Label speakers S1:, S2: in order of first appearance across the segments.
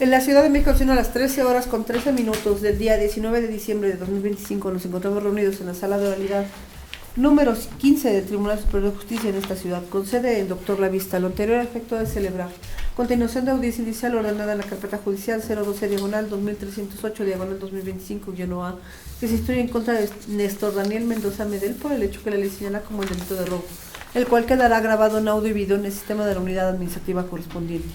S1: En la Ciudad de México, siendo a las 13 horas con 13 minutos del día 19 de diciembre de 2025, nos encontramos reunidos en la sala de oralidad número 15 del Tribunal Superior de Justicia en esta ciudad, con sede en Doctor La Vista. Lo anterior a efecto de celebrar continuación de audiencia inicial ordenada en la carpeta judicial 012-2308-2025-A, que se instruye en contra de Néstor Daniel Mendoza Medel por el hecho que la ley señala como el delito de robo, el cual quedará grabado en audio y video en el sistema de la unidad administrativa correspondiente.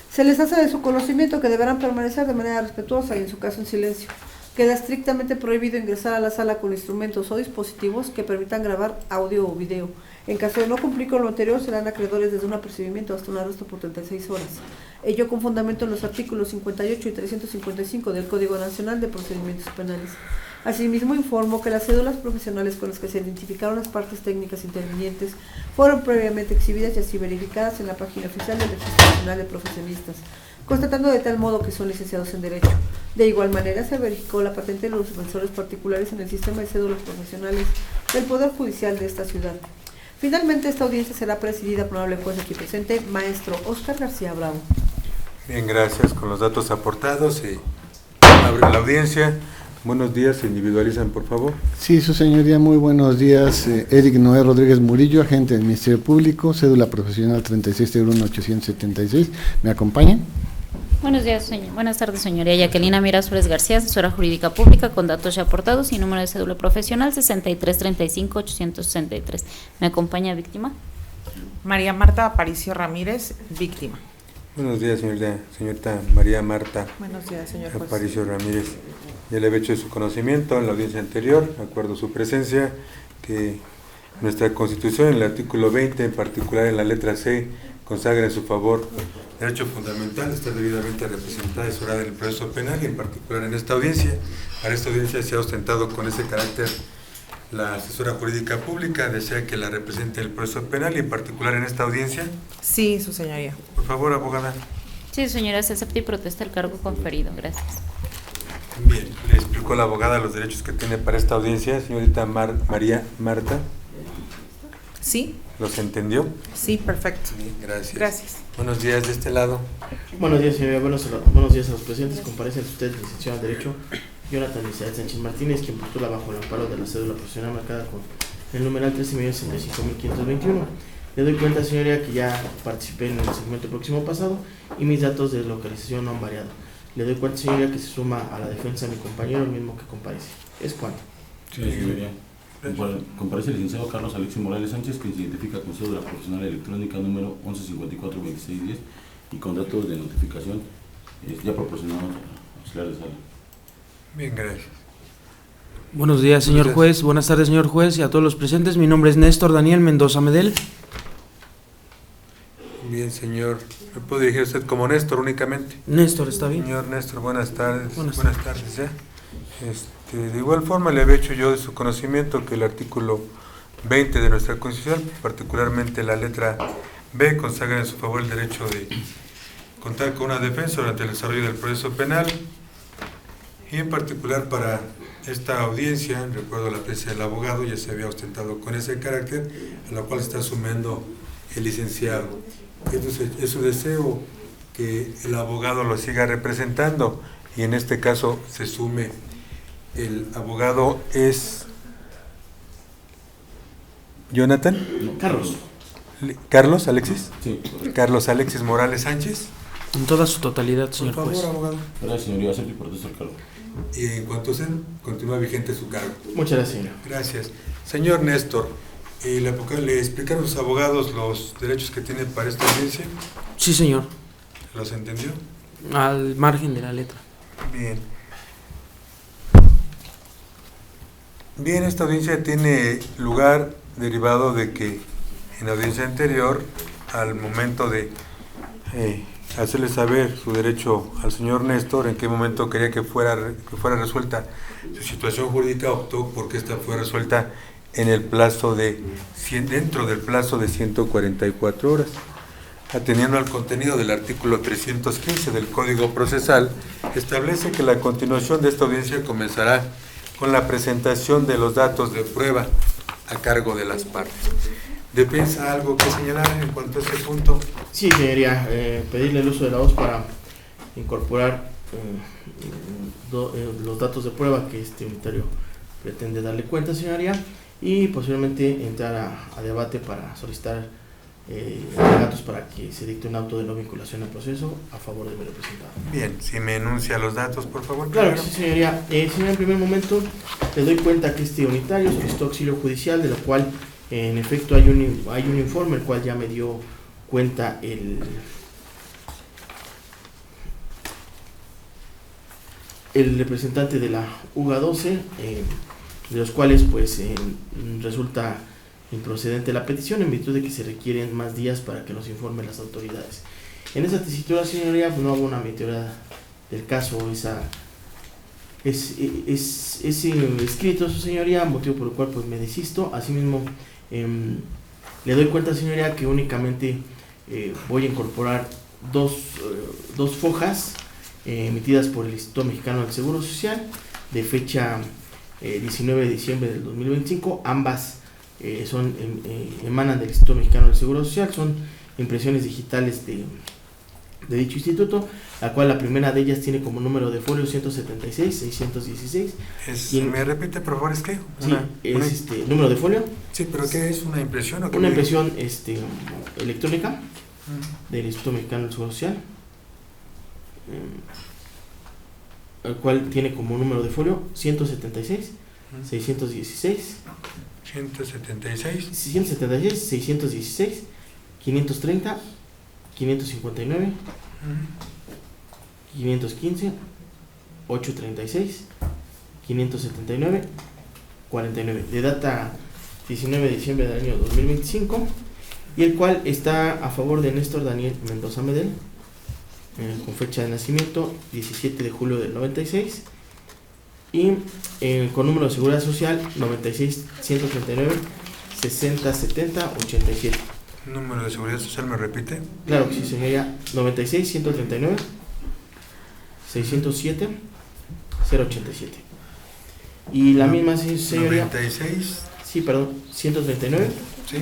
S1: Se les hace de su conocimiento que deberán permanecer de manera respetuosa y en su caso en silencio. Queda estrictamente prohibido ingresar a la sala con instrumentos o dispositivos que permitan grabar audio o video. En caso de no cumplir con lo anterior, serán acreedores desde un apercibimiento hasta un arresto por 36 horas. Ello con fundamento en los artículos 58 y 355 del Código Nacional de Procedimientos Penales. Asimismo, informo que las cédulas profesionales con las que se identificaron las partes técnicas intervinientes fueron previamente exhibidas y así verificadas en la página oficial del Registro Nacional de Profesionistas, constatando de tal modo que son licenciados en Derecho. De igual manera, se verificó la patente de los defensores particulares en el sistema de cédulas profesionales del Poder Judicial de esta ciudad. Finalmente, esta audiencia será presidida por el honorable juez aquí presente, maestro Óscar García Bravo.
S2: Bien, gracias. Con los datos aportados y abre la audiencia. Buenos días, se individualizan, por favor.
S3: Sí, su señoría, muy buenos días. Eric Noé Rodríguez Murillo, agente del Ministerio Público, cédula profesional 36-876. ¿Me acompañan?
S4: Buenos días, señor. Buenas tardes, señoría. Jacquelina Mira Suárez García, asesora jurídica pública, con datos ya aportados y número de cédula profesional 63-35-863. ¿Me acompaña víctima?
S5: María Marta Aparicio Ramírez, víctima.
S2: Buenos días, señorita María Marta.
S5: Buenos días, señor juez.
S2: Aparicio Ramírez. Ya le había hecho de su conocimiento en la audiencia anterior, acuerdo su presencia, que nuestra Constitución, en el artículo 20, en particular en la letra C, consagra en su favor derecho fundamental de estar debidamente representada y asesorada en el proceso penal, y en particular en esta audiencia. Para esta audiencia se ha ostentado con ese carácter la asesora jurídica pública, desea que la represente en el proceso penal y en particular en esta audiencia.
S5: Sí, su señoría.
S2: Por favor, abogada.
S4: Sí, señora, se acepta y protesta el cargo conferido. Gracias.
S2: Bien, le explicó la abogada los derechos que tiene para esta audiencia, señorita María Marta.
S5: Sí.
S2: ¿Los entendió?
S5: Sí, perfecto.
S2: Bien, gracias.
S5: Gracias.
S2: Buenos días de este lado.
S6: Buenos días, señoría. Buenos días a los presentes. Comparece usted, licenciado en Derecho, Jonathan Isaac Sánchez Martínez, quien postula bajo el amparo de la cédula profesional marcada con el numeral 13.065.521. Le doy cuenta, señoría, que ya participé en el segmento próximo pasado y mis datos de localización no han variado. Le doy cuenta, señoría, que se suma a la defensa de mi compañero, el mismo que comparece. ¿Es cuánto?
S7: Sí, señoría. Comparece el licenciado Carlos Alexis Morales Sánchez, que se identifica con cédula profesional electrónica número 11542610 y con datos de notificación ya proporcionados a auxiliar de sala.
S2: Bien, gracias.
S8: Buenos días, señor juez. Buenas tardes, señor juez, y a todos los presentes. Mi nombre es Néstor Daniel Mendoza Medel.
S2: Bien, señor. ¿Me puede dirigir usted como Néstor únicamente?
S8: Néstor, ¿está bien?
S2: Señor Néstor, buenas tardes.
S8: Buenas
S2: tardes ya. De igual forma le había hecho yo de su conocimiento que el artículo 20 de nuestra Constitución, particularmente la letra B, consagra en su favor el derecho de contar con una defensa durante el desarrollo del proceso penal, y en particular para esta audiencia, recuerdo la presencia del abogado, ya se había ostentado con ese carácter, a la cual está asumiendo el licenciado. Entonces, es su deseo que el abogado lo siga representando, y en este caso se sume. El abogado es Jonathan.
S7: No,
S2: Carlos Alexis.
S7: Sí.
S2: Carlos Alexis Morales Sánchez.
S8: En toda su totalidad, señor
S2: Por favor,
S8: juez.
S2: abogado.
S7: Gracias, señoría. Acepto y protesto el cargo.
S2: Y en cuanto a usted, continúa vigente su cargo.
S6: Muchas gracias, señor.
S2: Gracias. Señor Néstor, ¿le explicaron a los abogados los derechos que tiene para esta audiencia?
S8: Sí, señor.
S2: ¿Los entendió?
S8: Al margen de la letra.
S2: Bien. Bien, esta audiencia tiene lugar derivado de que en la audiencia anterior, al momento de hacerle saber su derecho al señor Néstor, en qué momento quería que fuera resuelta su situación jurídica, optó porque esta fue resuelta en el plazo dentro del plazo de 144 horas. Atendiendo al contenido del artículo 315 del Código Procesal, establece que la continuación de esta audiencia comenzará con la presentación de los datos de prueba a cargo de las partes. ¿Defensa algo que señalar en cuanto a ese punto?
S6: Sí, señoría, pedirle el uso de la voz para incorporar los datos de prueba que este unitario pretende darle cuenta, señoría, y posiblemente entrar a debate para solicitar alegatos para que se dicte un auto de no vinculación al proceso a favor de mi representado.
S2: Bien, si me enuncia los datos, por favor.
S6: Claro que
S2: primero.
S6: sí, señoría. Señora, en primer momento le doy cuenta que este unitario solicitó auxilio judicial, de lo cual en efecto hay un informe, el cual ya me dio cuenta el representante de la UGA 12, de los cuales pues resulta improcedente la petición en virtud de que se requieren más días para que nos informen las autoridades. En esa tesitura, señoría, pues no hago una meteora del caso, es escrito, su señoría, motivo por el cual pues me desisto. Asimismo, le doy cuenta, señoría, que únicamente voy a incorporar dos fojas emitidas por el Instituto Mexicano del Seguro Social de fecha 19 de diciembre del 2025. Ambas emanan del Instituto Mexicano del Seguro Social, son impresiones digitales de dicho instituto, la cual la primera de ellas tiene como número de folio 176-616.
S2: ¿Me repite, por favor, es que?
S6: Sí, número de folio.
S2: Sí, pero ¿qué es? ¿Una impresión o qué?
S6: Una impresión electrónica del Instituto Mexicano del Seguro Social, el cual tiene como número de folio 176-616.
S2: 176.
S6: 616, 530, 559, 515, 836, 579, 49, de data 19 de diciembre del año 2025, y el cual está a favor de Néstor Daniel Mendoza Medel, con fecha de nacimiento 17 de julio del 96, y con número de seguridad social 96 139 60 70 87.
S2: ¿Número de seguridad social me repite?
S6: Claro que sí, señoría. 96 139 607 087. Y la misma, señoría.
S2: 96.
S6: Sí, perdón, 139.
S2: Sí,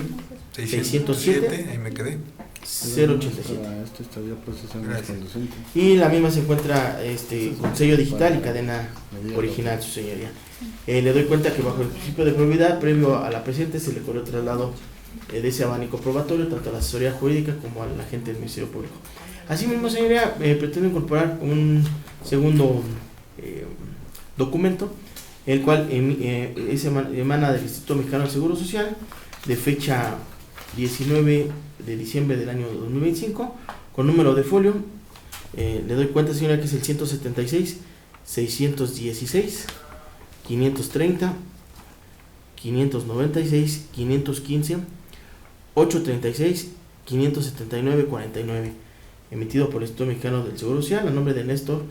S2: 607, ahí me quedé.
S6: 087.
S3: Esto estaría procesando
S2: Gracias.
S3: conducente.
S6: Y la misma se encuentra con sello digital y cadena original, su señoría. Le doy cuenta que bajo el principio de probidad, previo a la presente, se le corrió traslado de ese abanico probatorio, tanto a la asesoría jurídica como al agente del Ministerio Público. Asimismo, señoría, pretendo incorporar un segundo documento, el cual emana del Instituto Mexicano del Seguro Social, de fecha 19 de diciembre del año 2025, con número de folio, le doy cuenta, señora, que es el 176 616 530 596 515 836 579 49, emitido por el Instituto Mexicano del Seguro Social a nombre de Néstor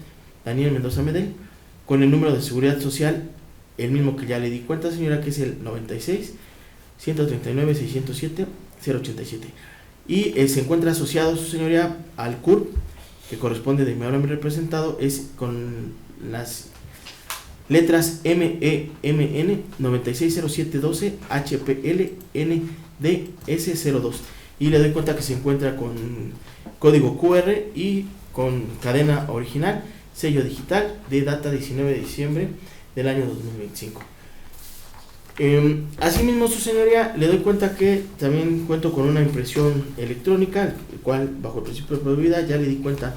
S6: Daniel Mendoza Medel, con el número de seguridad social, el mismo que ya le di cuenta, señora, que es el 96 139 607 087, y se encuentra asociado, su señoría, al CURP, que corresponde de mi ahora mi representado, es con las letras MEMN 960712 HPLNDS02, y le doy cuenta que se encuentra con código QR y con cadena original, sello digital, de data 19 de diciembre del año 2025. Asimismo, su señoría, le doy cuenta que también cuento con una impresión electrónica, el cual bajo el principio de probidad ya le di cuenta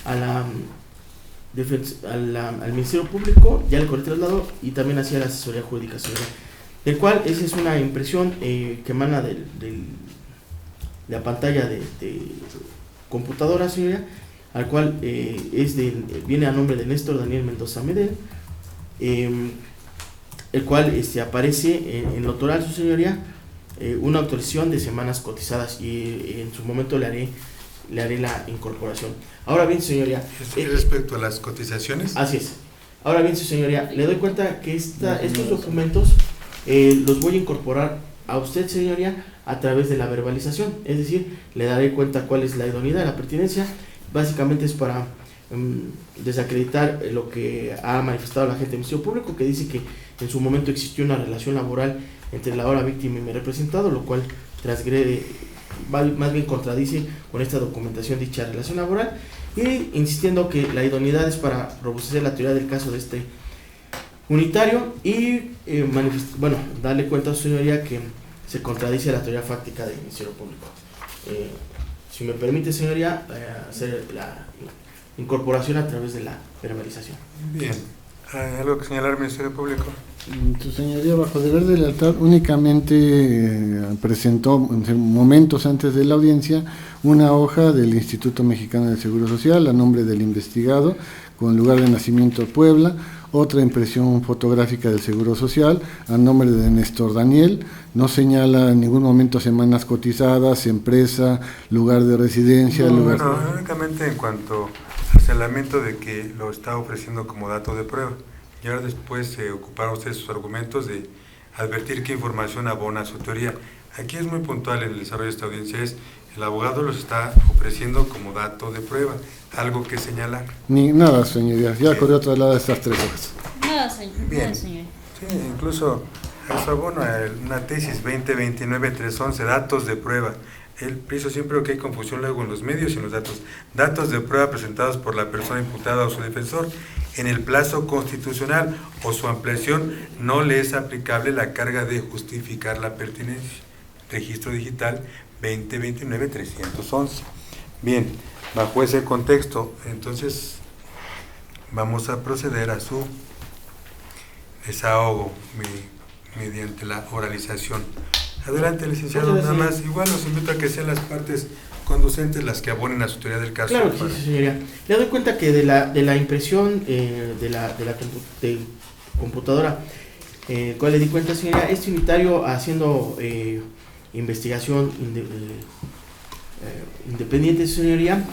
S6: al Ministerio Público, ya le corrí traslado y también hacia la asesoría jurídica, señoría, del cual esa es una impresión que emana de la pantalla de computadora, señoría, al cual viene a nombre de Néstor Daniel Mendoza Medel, el cual aparece en lo toral, su señoría, una autorización de semanas cotizadas, y en su momento le haré la incorporación. Ahora bien, señoría,
S2: respecto a las cotizaciones.
S6: Así es. Ahora bien, su señoría, le doy cuenta que estos documentos los voy a incorporar a usted, señoría, a través de la verbalización, es decir, le daré cuenta cuál es la idoneidad, la pertinencia. Básicamente es para desacreditar lo que ha manifestado la gente del Ministerio Público, que dice que en su momento existió una relación laboral entre la ahora víctima y mi representado, lo cual transgrede, más bien contradice con esta documentación dicha relación laboral, y insistiendo que la idoneidad es para robustecer la teoría del caso de este unitario y darle cuenta a su señoría que se contradice la teoría fáctica del Ministerio Público. Si me permite, señoría, hacer la incorporación a través de la verbalización.
S2: Bien. ¿Hay algo que señalar, Ministerio Público?
S3: Su señoría, bajo deber de lealtad, únicamente presentó momentos antes de la audiencia una hoja del Instituto Mexicano del Seguro Social a nombre del investigado, con lugar de nacimiento Puebla, otra impresión fotográfica del Seguro Social a nombre de Néstor Daniel, no señala en ningún momento semanas cotizadas, empresa, lugar de residencia.
S2: Bueno, únicamente en cuanto al señalamiento de que lo está ofreciendo como dato de prueba. Y ahora después se ocuparon ustedes sus argumentos de advertir qué información abona su teoría. Aquí es muy puntual en el desarrollo de esta audiencia, es el abogado los está ofreciendo como dato de prueba, algo que señalar.
S3: Ni nada, señoría, ya corrió trasladada estas 3 hojas.
S4: Nada, señor.
S2: Bien.
S4: Nada, señor.
S2: Sí, incluso eso abona una tesis 2029-311, datos de prueba. Él hizo siempre que hay confusión luego en los medios y en los datos. Datos de prueba presentados por la persona imputada o su defensor en el plazo constitucional o su ampliación no le es aplicable la carga de justificar la pertinencia. Registro digital 2029-311. Bien, bajo ese contexto, entonces vamos a proceder a su desahogo mediante la oralización. Adelante, licenciado, nada más, igual los invito a que sean las partes conducentes las que abonen a su teoría del caso.
S6: Claro que sí, señoría. Le doy cuenta que de la impresión de la computadora, cual le di cuenta, señoría, este unitario haciendo investigación independiente, señoría,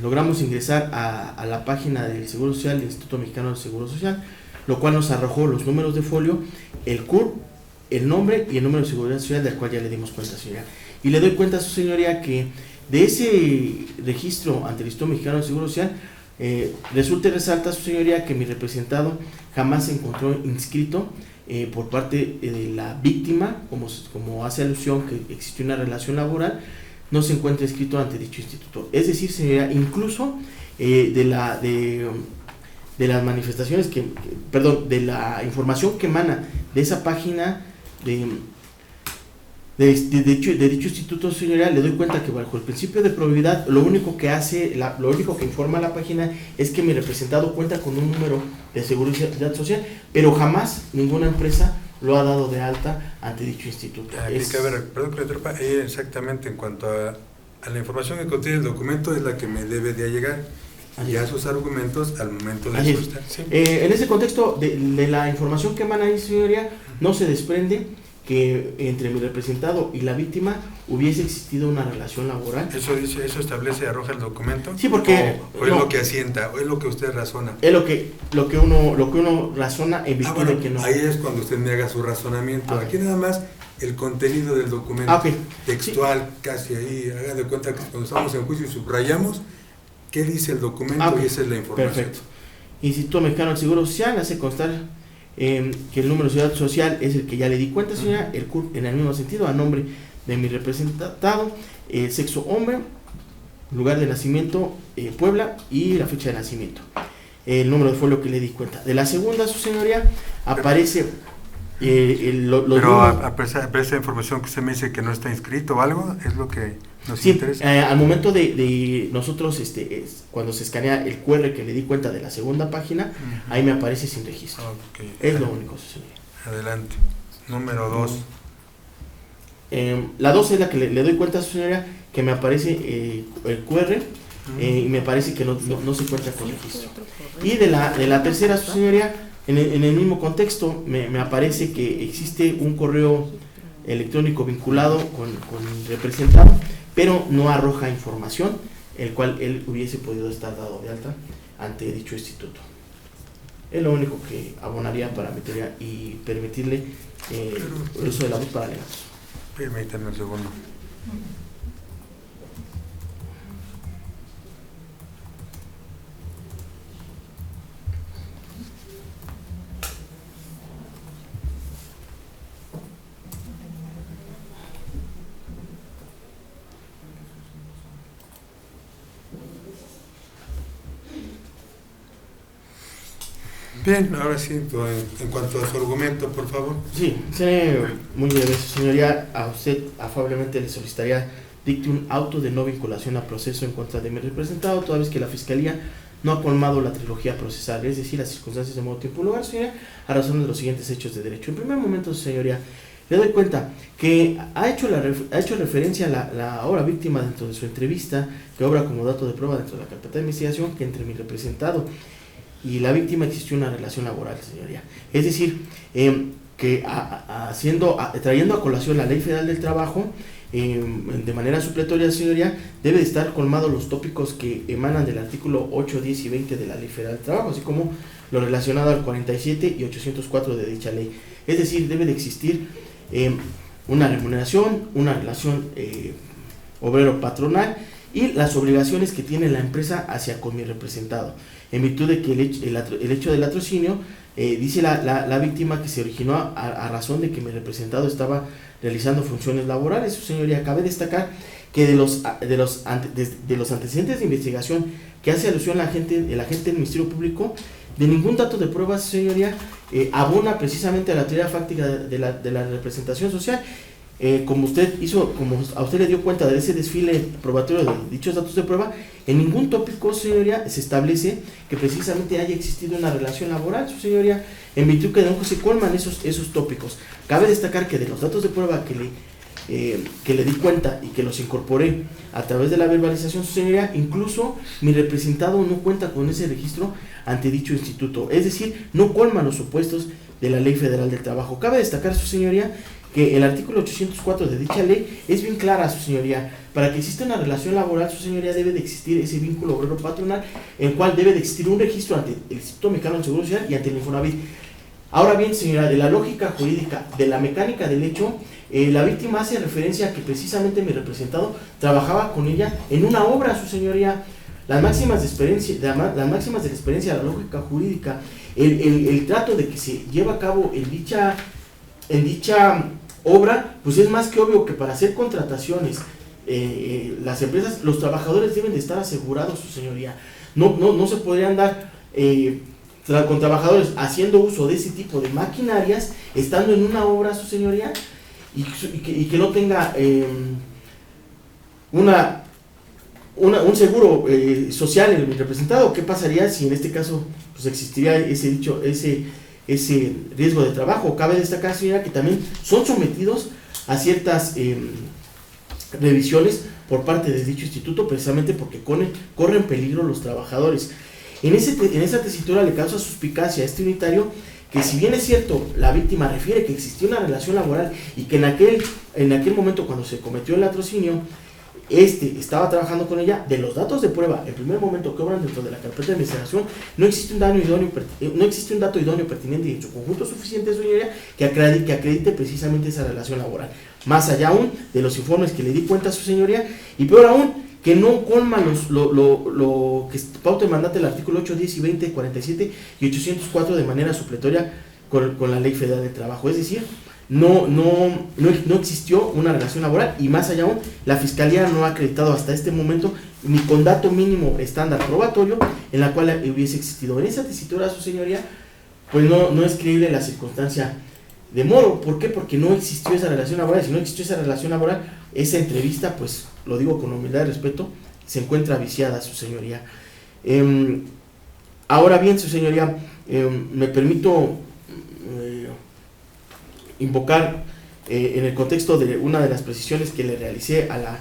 S6: logramos ingresar a la página del Seguro Social, del Instituto Mexicano del Seguro Social, lo cual nos arrojó los números de folio, el CURP, el nombre y el número de seguridad social, del cual ya le dimos cuenta, señoría. Y le doy cuenta a su señoría que de ese registro ante el Instituto Mexicano del Seguro Social, resulta y resalta, su señoría, que mi representado jamás se encontró inscrito por parte de la víctima, como hace alusión que existe una relación laboral, no se encuentra inscrito ante dicho instituto. Es decir, señoría, incluso de las manifestaciones de la información que emana de esa página de dicho instituto, señoría, le doy cuenta que bajo el principio de probabilidad, lo único que informa la página es que mi representado cuenta con un número de seguridad social, pero jamás ninguna empresa lo ha dado de alta ante dicho instituto.
S2: Perdón que le interrumpa, exactamente en cuanto a la información que contiene el documento es la que me debe de llegar. Ya sus argumentos al momento de sustar. Sí.
S6: En ese contexto de la información que emana ahí, señoría, no se desprende que entre mi representado y la víctima hubiese existido una relación laboral.
S2: Eso establece, arroja el documento.
S6: Sí, porque
S2: o es lo que asienta, o es lo que usted razona.
S6: Es lo que uno razona en virtud de que no.
S2: Ahí es cuando usted me haga su razonamiento. Aquí nada más el contenido del documento textual, casi ahí. Haga de cuenta que cuando estamos en juicio y subrayamos qué dice el documento y esa es la información.
S6: Perfecto. Instituto Mexicano del Seguro Social hace constar que el número de seguridad social es el que ya le di cuenta, señora, el CURP en el mismo sentido, a nombre de mi representado, sexo hombre, lugar de nacimiento Puebla y la fecha de nacimiento. El número de folio que le di cuenta. De la segunda, su señoría, aparece
S2: pero a pesar de esa información que usted me dice que no está inscrito o algo, es lo que nos interesa.
S6: Al momento de nosotros, cuando se escanea el QR que le di cuenta de la segunda página, ahí me aparece sin registro. Es lo único, señoría.
S2: Adelante. Número 2.
S6: La 2 es la que le doy cuenta, señoría, que me aparece el QR y me parece que no se encuentra con registro. Y de la tercera, señoría, en el mismo contexto, me aparece que existe un correo electrónico vinculado con el representado, pero no arroja información, el cual él hubiese podido estar dado de alta ante dicho instituto. Es lo único que abonaría para meter y permitirle el uso de la voz para alegatos.
S2: Permítanme un segundo. Bien, ahora sí, en cuanto a su argumento, por favor.
S6: Sí, seré muy breve, su señoría. A usted afablemente le solicitaría dicte un auto de no vinculación a proceso en contra de mi representado, toda vez que la Fiscalía no ha colmado la trilogía procesal, es decir, las circunstancias de modo, tiempo y lugar, su señoría, a razón de los siguientes hechos de derecho. En primer momento, su señoría, le doy cuenta que ha hecho referencia a la ahora víctima dentro de su entrevista, que obra como dato de prueba dentro de la carpeta de investigación, que entre mi representado y la víctima existió una relación laboral, señoría. Es decir, que trayendo a colación la Ley Federal del Trabajo, de manera supletoria, señoría, debe de estar colmados los tópicos que emanan del artículo 8, 10 y 20 de la Ley Federal del Trabajo, así como lo relacionado al 47 y 804 de dicha ley. Es decir, debe de existir una remuneración, una relación obrero-patronal y las obligaciones que tiene la empresa hacia con mi representado, en virtud de que el hecho del latrocinio, dice la víctima que se originó a razón de que mi representado estaba realizando funciones laborales. Su señoría, cabe destacar que de los antecedentes de investigación que hace alusión el agente del Ministerio Público, de ningún dato de prueba, su señoría, abona precisamente a la teoría fáctica de la representación social. Como a usted le dio cuenta de ese desfile probatorio de dichos datos de prueba, en ningún tópico, señoría, se establece que precisamente haya existido una relación laboral, su señoría, en virtud que no se colman esos tópicos. Cabe destacar que de los datos de prueba que le di cuenta y que los incorporé a través de la verbalización, su señoría, incluso mi representado no cuenta con ese registro ante dicho instituto, es decir, no colman los supuestos de la Ley Federal del Trabajo. Cabe destacar, su señoría, que el artículo 804 de dicha ley es bien clara, su señoría. Para que exista una relación laboral, su señoría, debe de existir ese vínculo obrero-patronal, en el cual debe de existir un registro ante el Instituto Mexicano del Seguro Social y ante el Infonavit. Ahora bien, señora, de la lógica jurídica, de la mecánica del hecho, la víctima hace referencia a que precisamente mi representado trabajaba con ella en una obra, su señoría. Las máximas de la experiencia de la lógica jurídica, el trato de que se lleva a cabo en dicha obra, pues es más que obvio que para hacer contrataciones, las empresas, los trabajadores deben de estar asegurados, su señoría. No se podrían dar con trabajadores haciendo uso de ese tipo de maquinarias, estando en una obra, su señoría, y que no tenga un seguro social en el representado. ¿Qué pasaría si en este caso pues existiría ese riesgo de trabajo? Cabe destacar, señora, que también son sometidos a ciertas revisiones por parte de dicho instituto, precisamente porque corren peligro los trabajadores. En esa tesitura le causa suspicacia a este unitario que, si bien es cierto, la víctima refiere que existió una relación laboral y que en aquel momento, cuando se cometió el latrocinio, estaba trabajando con ella, de los datos de prueba, en primer momento que obran dentro de la carpeta de investigación, no existe un dato idóneo pertinente y en su conjunto suficiente, señoría, que acredite precisamente esa relación laboral. Más allá aún de los informes que le di cuenta a su señoría, y peor aún, que no colma lo que pauta y mandata el artículo 8, 10 y 20, 47 y 804 de manera supletoria con la Ley Federal de Trabajo. Es decir, no existió una relación laboral, y más allá aún, la Fiscalía no ha acreditado hasta este momento ni con dato mínimo estándar probatorio en la cual hubiese existido. En esa tesitura, su señoría, pues no es creíble la circunstancia de Moro. ¿Por qué? Porque no existió esa relación laboral. Si no existió esa relación laboral, esa entrevista, pues lo digo con humildad y respeto, se encuentra viciada, su señoría. Ahora bien, su señoría, me permito invocar en el contexto de una de las precisiones que le realicé a la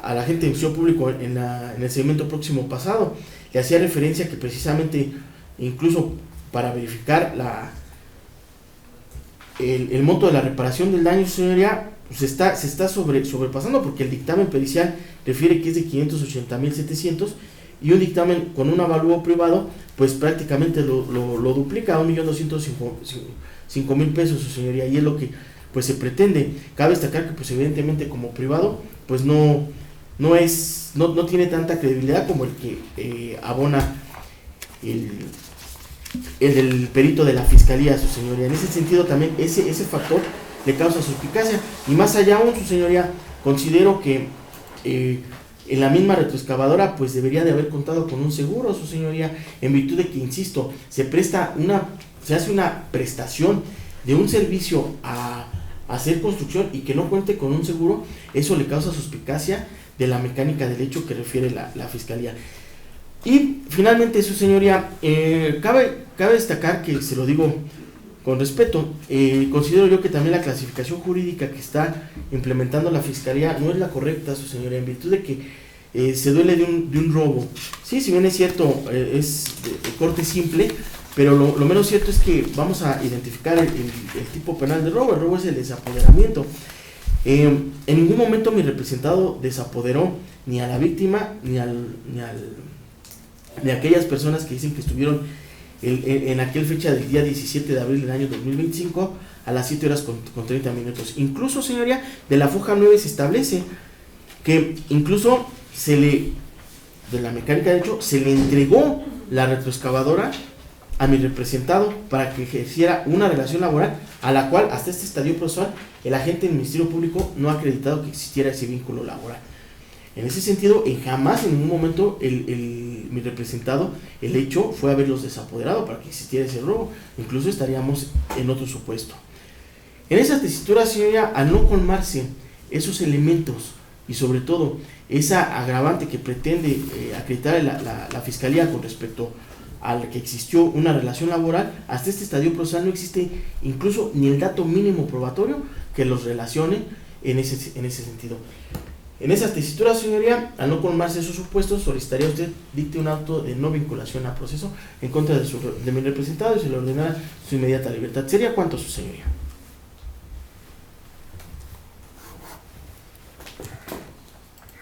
S6: agente de Ministerio Público en el segmento próximo pasado. Le hacía referencia que precisamente, incluso para verificar el monto de la reparación del daño, señoría, pues se está sobrepasando, porque el dictamen pericial refiere que es de 580,700 y un dictamen con un avalúo privado pues prácticamente lo duplica a 1,205,000 pesos, su señoría, y es lo que pues se pretende. Cabe destacar que pues evidentemente como privado pues no tiene tanta credibilidad como el que abona el perito de la Fiscalía, su señoría. En ese sentido también ese factor le causa suspicacia, y más allá aún, su señoría, considero que en la misma retroexcavadora pues debería de haber contado con un seguro, su señoría, en virtud de que, insisto, se hace una prestación de un servicio a hacer construcción y que no cuente con un seguro. Eso le causa suspicacia de la mecánica del hecho que refiere la Fiscalía. Y finalmente, su señoría, cabe destacar que, se lo digo con respeto, considero yo que también la clasificación jurídica que está implementando la Fiscalía no es la correcta, su señoría, en virtud de que se duele de un robo. Sí, si bien es cierto, es de corte simple, pero lo menos cierto es que vamos a identificar el tipo penal de robo. El robo es el desapoderamiento. En ningún momento mi representado desapoderó ni a la víctima ni a aquellas personas que dicen que estuvieron en aquel fecha del día 17 de abril del año 2025 a las 7 horas con 30 minutos. Incluso, señoría, de la foja 9 se establece que incluso de la mecánica de hecho, se le entregó la retroexcavadora a mi representado para que ejerciera una relación laboral a la cual hasta este estadio procesal el agente del Ministerio Público no ha acreditado que existiera ese vínculo laboral. En ese sentido, jamás en ningún momento mi representado, el hecho fue haberlos desapoderado para que existiera ese robo. Incluso estaríamos en otro supuesto. En esa tesitura, señoría, al no colmarse esos elementos y sobre todo esa agravante que pretende acreditar la Fiscalía con respecto al que existió una relación laboral, hasta este estadio procesal no existe incluso ni el dato mínimo probatorio que los relacione en ese sentido. En esa tesitura, señoría, al no colmarse esos supuestos, solicitaría usted dicte un auto de no vinculación a proceso en contra de mi representado y se le ordenará su inmediata libertad. ¿Sería cuánto, su señoría?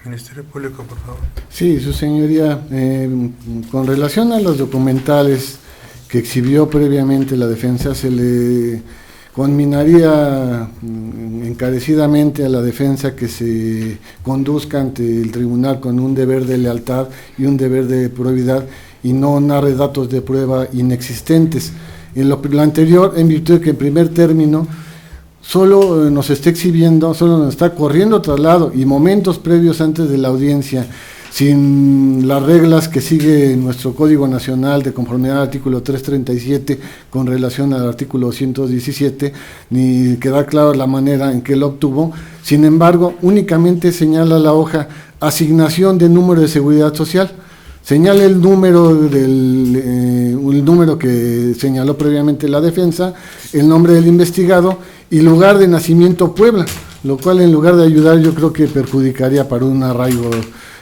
S2: Ministerio Público, por favor.
S3: Sí, su señoría, con relación a los documentales que exhibió previamente la defensa, se le conminaría encarecidamente a la defensa que se conduzca ante el tribunal con un deber de lealtad y un deber de probidad y no narre datos de prueba inexistentes. En lo anterior, en virtud de que en primer término solo nos está exhibiendo, solo nos está corriendo traslado y momentos previos antes de la audiencia, sin las reglas que sigue nuestro Código Nacional de conformidad al artículo 337 con relación al artículo 217, ni queda claro la manera en que lo obtuvo. Sin embargo, únicamente señala la hoja asignación de número de seguridad social, señala el número que señaló previamente la defensa, el nombre del investigado y lugar de nacimiento Puebla, lo cual en lugar de ayudar yo creo que perjudicaría para un arraigo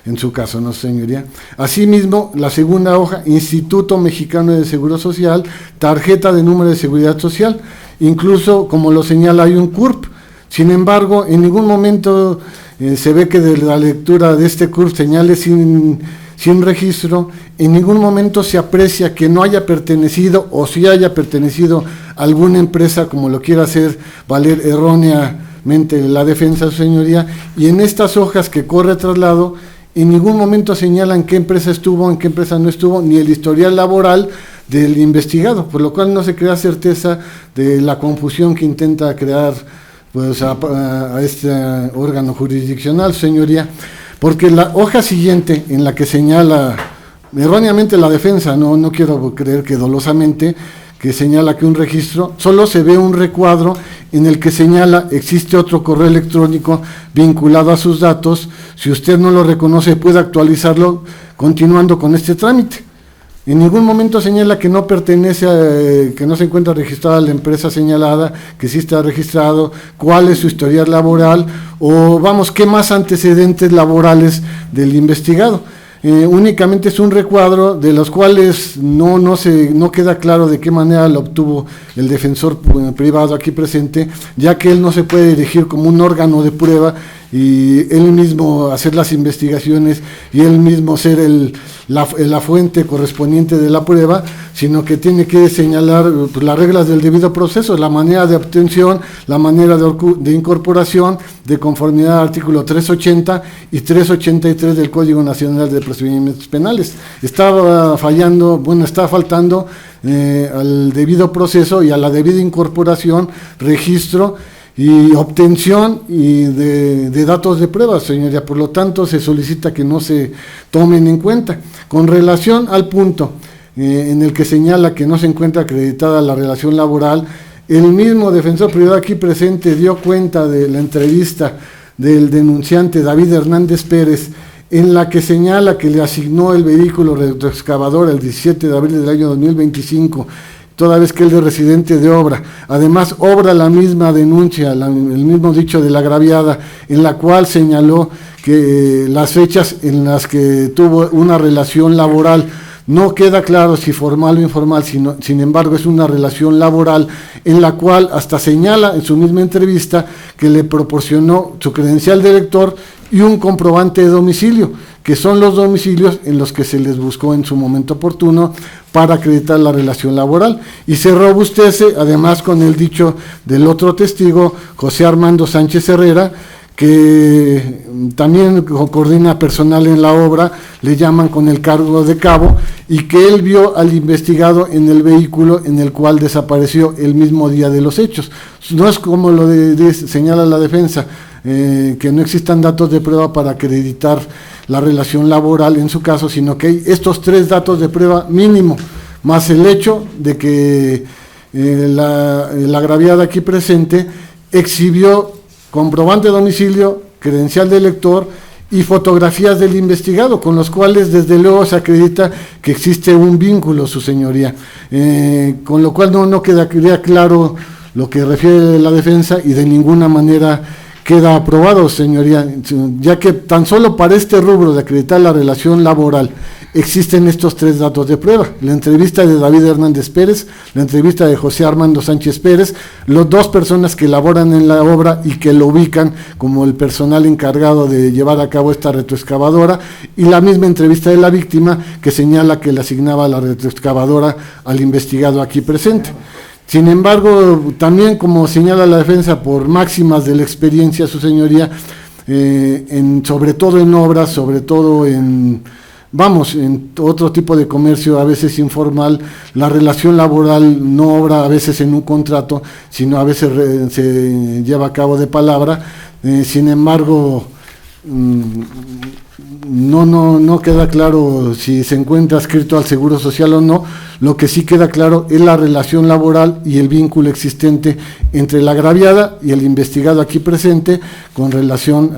S3: en su caso, ¿no, señoría? Asimismo, la segunda hoja, Instituto Mexicano de Seguro Social, tarjeta de número de seguridad social, incluso como lo señala hay un CURP. Sin embargo, en ningún momento se ve que de la lectura de este CURP señale sin registro, en ningún momento se aprecia que no haya pertenecido o si haya pertenecido a alguna empresa como lo quiera hacer valer erróneamente la defensa, su señoría, y en estas hojas que corre traslado, en ningún momento señalan qué empresa estuvo, en qué empresa no estuvo, ni el historial laboral del investigado, por lo cual no se crea certeza de la confusión que intenta crear pues a este órgano jurisdiccional, señoría, porque la hoja siguiente en la que señala erróneamente la defensa, no quiero creer que dolosamente, que señala que un registro, solo se ve un recuadro en el que señala existe otro correo electrónico vinculado a sus datos, si usted no lo reconoce puede actualizarlo continuando con este trámite. En ningún momento señala que no pertenece, que no se encuentra registrada la empresa señalada, que sí está registrado, cuál es su historial laboral, o vamos, qué más antecedentes laborales del investigado. Únicamente es un recuadro de los cuales no queda claro de qué manera lo obtuvo el defensor privado aquí presente, ya que él no se puede dirigir como un órgano de prueba y él mismo hacer las investigaciones y él mismo ser la fuente correspondiente de la prueba, sino que tiene que señalar pues, las reglas del debido proceso, la manera de obtención, la manera de incorporación, de conformidad al artículo 380 y 383 del Código Nacional de Procedimientos Penales. Está faltando al debido proceso y a la debida incorporación, registro y obtención y de datos de prueba, señoría. Por lo tanto, se solicita que no se tomen en cuenta. Con relación al punto en el que señala que no se encuentra acreditada la relación laboral, el mismo defensor privado aquí presente dio cuenta de la entrevista del denunciante David Hernández Pérez, en la que señala que le asignó el vehículo retroexcavador el 17 de abril del año 2025, toda vez que él es residente de obra. Además, obra la misma denuncia, el mismo dicho de la agraviada, en la cual señaló que las fechas en las que tuvo una relación laboral, no queda claro si formal o informal, sin embargo es una relación laboral en la cual hasta señala en su misma entrevista que le proporcionó su credencial de elector y un comprobante de domicilio, que son los domicilios en los que se les buscó en su momento oportuno para acreditar la relación laboral. Y se robustece además con el dicho del otro testigo, José Armando Sánchez Herrera, que también coordina personal en la obra, le llaman con el cargo de cabo, y que él vio al investigado en el vehículo en el cual desapareció el mismo día de los hechos. No es como lo señala la defensa, que no existan datos de prueba para acreditar la relación laboral en su caso, sino que hay estos 3 datos de prueba mínimo, más el hecho de que la agraviada aquí presente exhibió comprobante de domicilio, credencial de elector y fotografías del investigado, con los cuales desde luego se acredita que existe un vínculo, su señoría, con lo cual no queda claro lo que refiere la defensa y de ninguna manera queda aprobado, señoría, ya que tan solo para este rubro de acreditar la relación laboral existen estos 3 datos de prueba: la entrevista de David Hernández Pérez, la entrevista de José Armando Sánchez Pérez, las 2 personas que laboran en la obra y que lo ubican como el personal encargado de llevar a cabo esta retroexcavadora, y la misma entrevista de la víctima que señala que le asignaba la retroexcavadora al investigado aquí presente. Sin embargo, también como señala la defensa, por máximas de la experiencia, su señoría, sobre todo en obras, sobre todo en otro tipo de comercio, a veces informal, la relación laboral no obra a veces en un contrato, sino a veces se lleva a cabo de palabra. Sin embargo, no queda claro si se encuentra adscrito al Seguro Social o no. Lo que sí queda claro es la relación laboral y el vínculo existente entre la agraviada y el investigado aquí presente con relación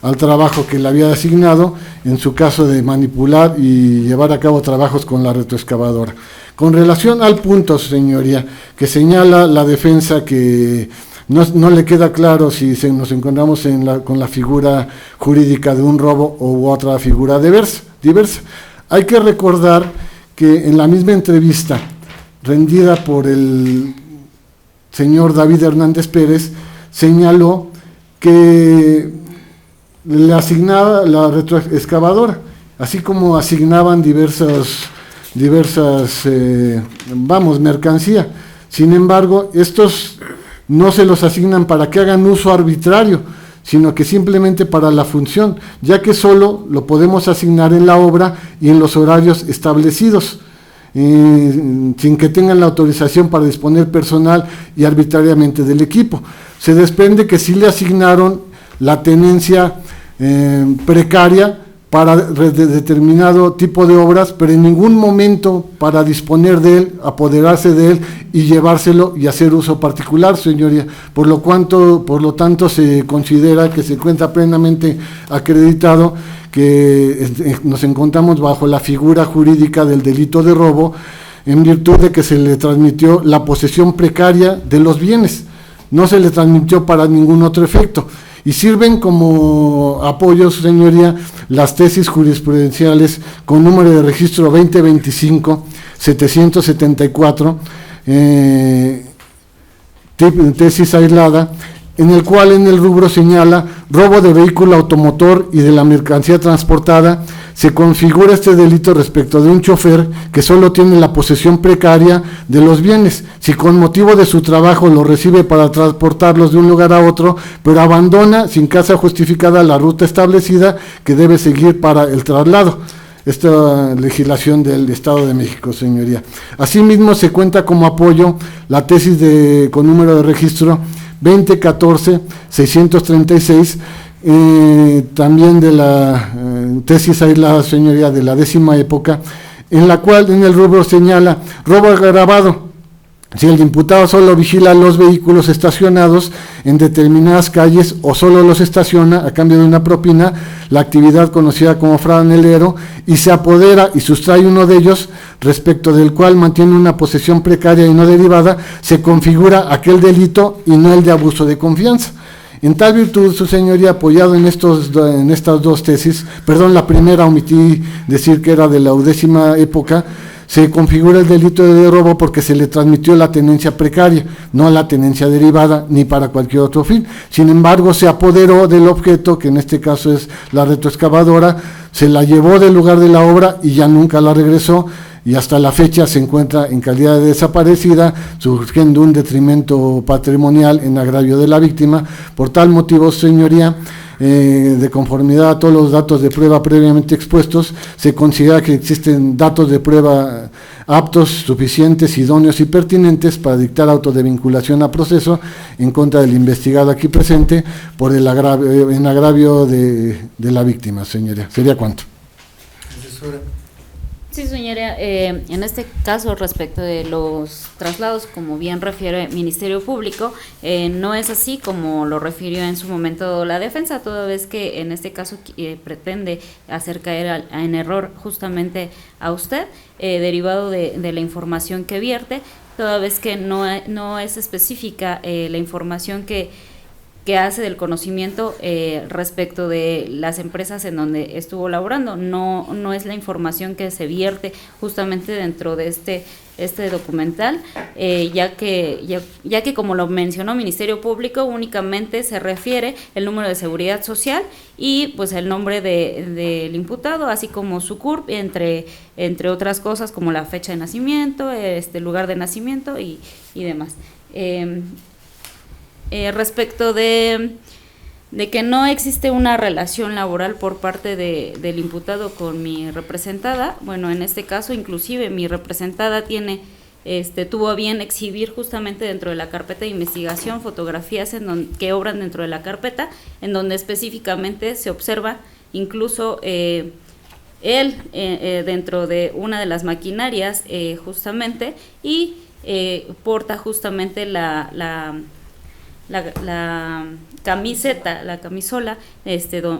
S3: al trabajo que le había asignado, en su caso de manipular y llevar a cabo trabajos con la retroexcavadora. Con relación al punto, señoría, que señala la defensa que no le queda claro si nos encontramos con la figura jurídica de un robo u otra figura diversa. Hay que recordar que en la misma entrevista rendida por el señor David Hernández Pérez, señaló que le asignaba la retroexcavadora, así como asignaban diversas mercancía. Sin embargo, estos no se los asignan para que hagan uso arbitrario, sino que simplemente para la función, ya que solo lo podemos asignar en la obra y en los horarios establecidos, sin que tengan la autorización para disponer personal y arbitrariamente del equipo. Se desprende que sí le asignaron la tenencia precaria para determinado tipo de obras, pero en ningún momento para disponer de él, apoderarse de él y llevárselo y hacer uso particular, señoría. Por lo tanto, se considera que se encuentra plenamente acreditado que nos encontramos bajo la figura jurídica del delito de robo, en virtud de que se le transmitió la posesión precaria de los bienes, no se le transmitió para ningún otro efecto. Y sirven como apoyo, señoría, las tesis jurisprudenciales con número de registro 2025-774, tesis aislada, en el cual en el rubro señala robo de vehículo automotor y de la mercancía transportada. Se configura este delito respecto de un chofer que solo tiene la posesión precaria de los bienes, si con motivo de su trabajo lo recibe para transportarlos de un lugar a otro, pero abandona sin causa justificada la ruta establecida que debe seguir para el traslado. Esta legislación del Estado de México, señoría. Asimismo, se cuenta como apoyo la tesis con número de registro 2014-636, también de la tesis aislada, señoría, de la 10ª época, en la cual en el rubro señala robo agravado. Si el imputado solo vigila los vehículos estacionados en determinadas calles o solo los estaciona a cambio de una propina, la actividad conocida como franelero, y se apodera y sustrae uno de ellos, respecto del cual mantiene una posesión precaria y no derivada, se configura aquel delito y no el de abuso de confianza. En tal virtud, su señoría, apoyado en estas dos tesis, la primera omití decir que era de la 10ª época, se configura el delito de robo porque se le transmitió la tenencia precaria, no la tenencia derivada, ni para cualquier otro fin. Sin embargo, se apoderó del objeto, que en este caso es la retroexcavadora, se la llevó del lugar de la obra y ya nunca la regresó, y hasta la fecha se encuentra en calidad de desaparecida, surgiendo un detrimento patrimonial en agravio de la víctima. Por tal motivo, señoría, de conformidad a todos los datos de prueba previamente expuestos, se considera que existen datos de prueba aptos, suficientes, idóneos y pertinentes para dictar auto de vinculación a proceso en contra del investigado aquí presente por el agravio, en agravio de la víctima, señoría. ¿Sería cuánto?
S4: Sí, señora, en este caso respecto de los traslados, como bien refiere el Ministerio Público, no es así como lo refirió en su momento la defensa, toda vez que en este caso pretende hacer caer en error justamente a usted, derivado de la información que vierte, toda vez que no es específica la información que hace del conocimiento respecto de las empresas en donde estuvo laborando. No es la información que se vierte justamente dentro de este documental, ya que como lo mencionó Ministerio Público, únicamente se refiere el número de seguridad social y pues el nombre del imputado, así como su CURP, entre otras cosas como la fecha de nacimiento, lugar de nacimiento y demás. Respecto de que no existe una relación laboral por parte del imputado con mi representada, bueno, en este caso inclusive mi representada tuvo a bien exhibir justamente dentro de la carpeta de investigación fotografías que obran dentro de la carpeta, en donde específicamente se observa incluso él dentro de una de las maquinarias justamente, y porta justamente la camiseta, la camisola,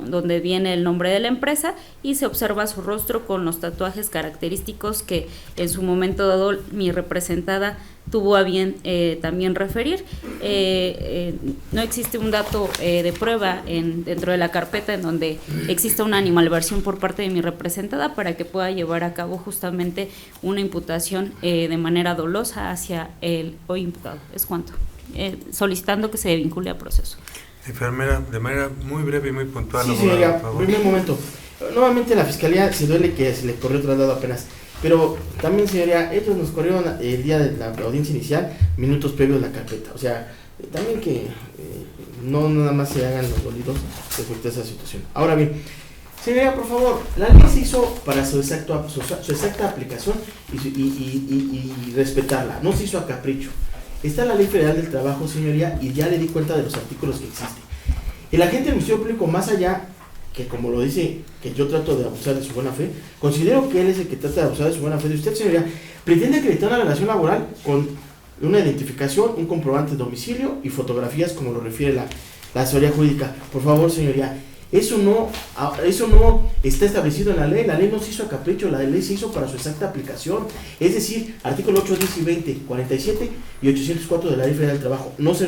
S4: donde viene el nombre de la empresa, y se observa su rostro con los tatuajes característicos que en su momento dado mi representada tuvo a bien también referir. No existe un dato de prueba dentro de la carpeta en donde exista una animalversión por parte de mi representada para que pueda llevar a cabo justamente una imputación de manera dolosa hacia el hoy imputado. Es cuanto. Solicitando que se vincule a proceso.
S2: Enfermera, de manera muy breve y muy puntual.
S6: Sí, señoría, primer momento. Nuevamente la Fiscalía se duele que se le corrió traslado apenas, pero también, señoría, ellos nos corrieron el día de la audiencia inicial, minutos previos a la carpeta. O sea, también que no nada más se hagan los dolidos respecto a esa situación. Ahora bien, señoría, por favor, la ley se hizo para su exacta aplicación y respetarla, no se hizo a capricho. Está la Ley Federal del Trabajo, señoría, y ya le di cuenta de los artículos que existen. El agente del Ministerio Público, más allá que, como lo dice, que yo trato de abusar de su buena fe, considero que él es el que trata de abusar de su buena fe de usted, señoría. Pretende acreditar una relación laboral con una identificación, un comprobante de domicilio y fotografías, como lo refiere la asesoría jurídica. Por favor, señoría, eso no está establecido en la ley no se hizo a capricho, la ley se hizo para su exacta aplicación, es decir, artículo 8, 10 y 20, 47 y 804 de la Ley Federal del Trabajo, no se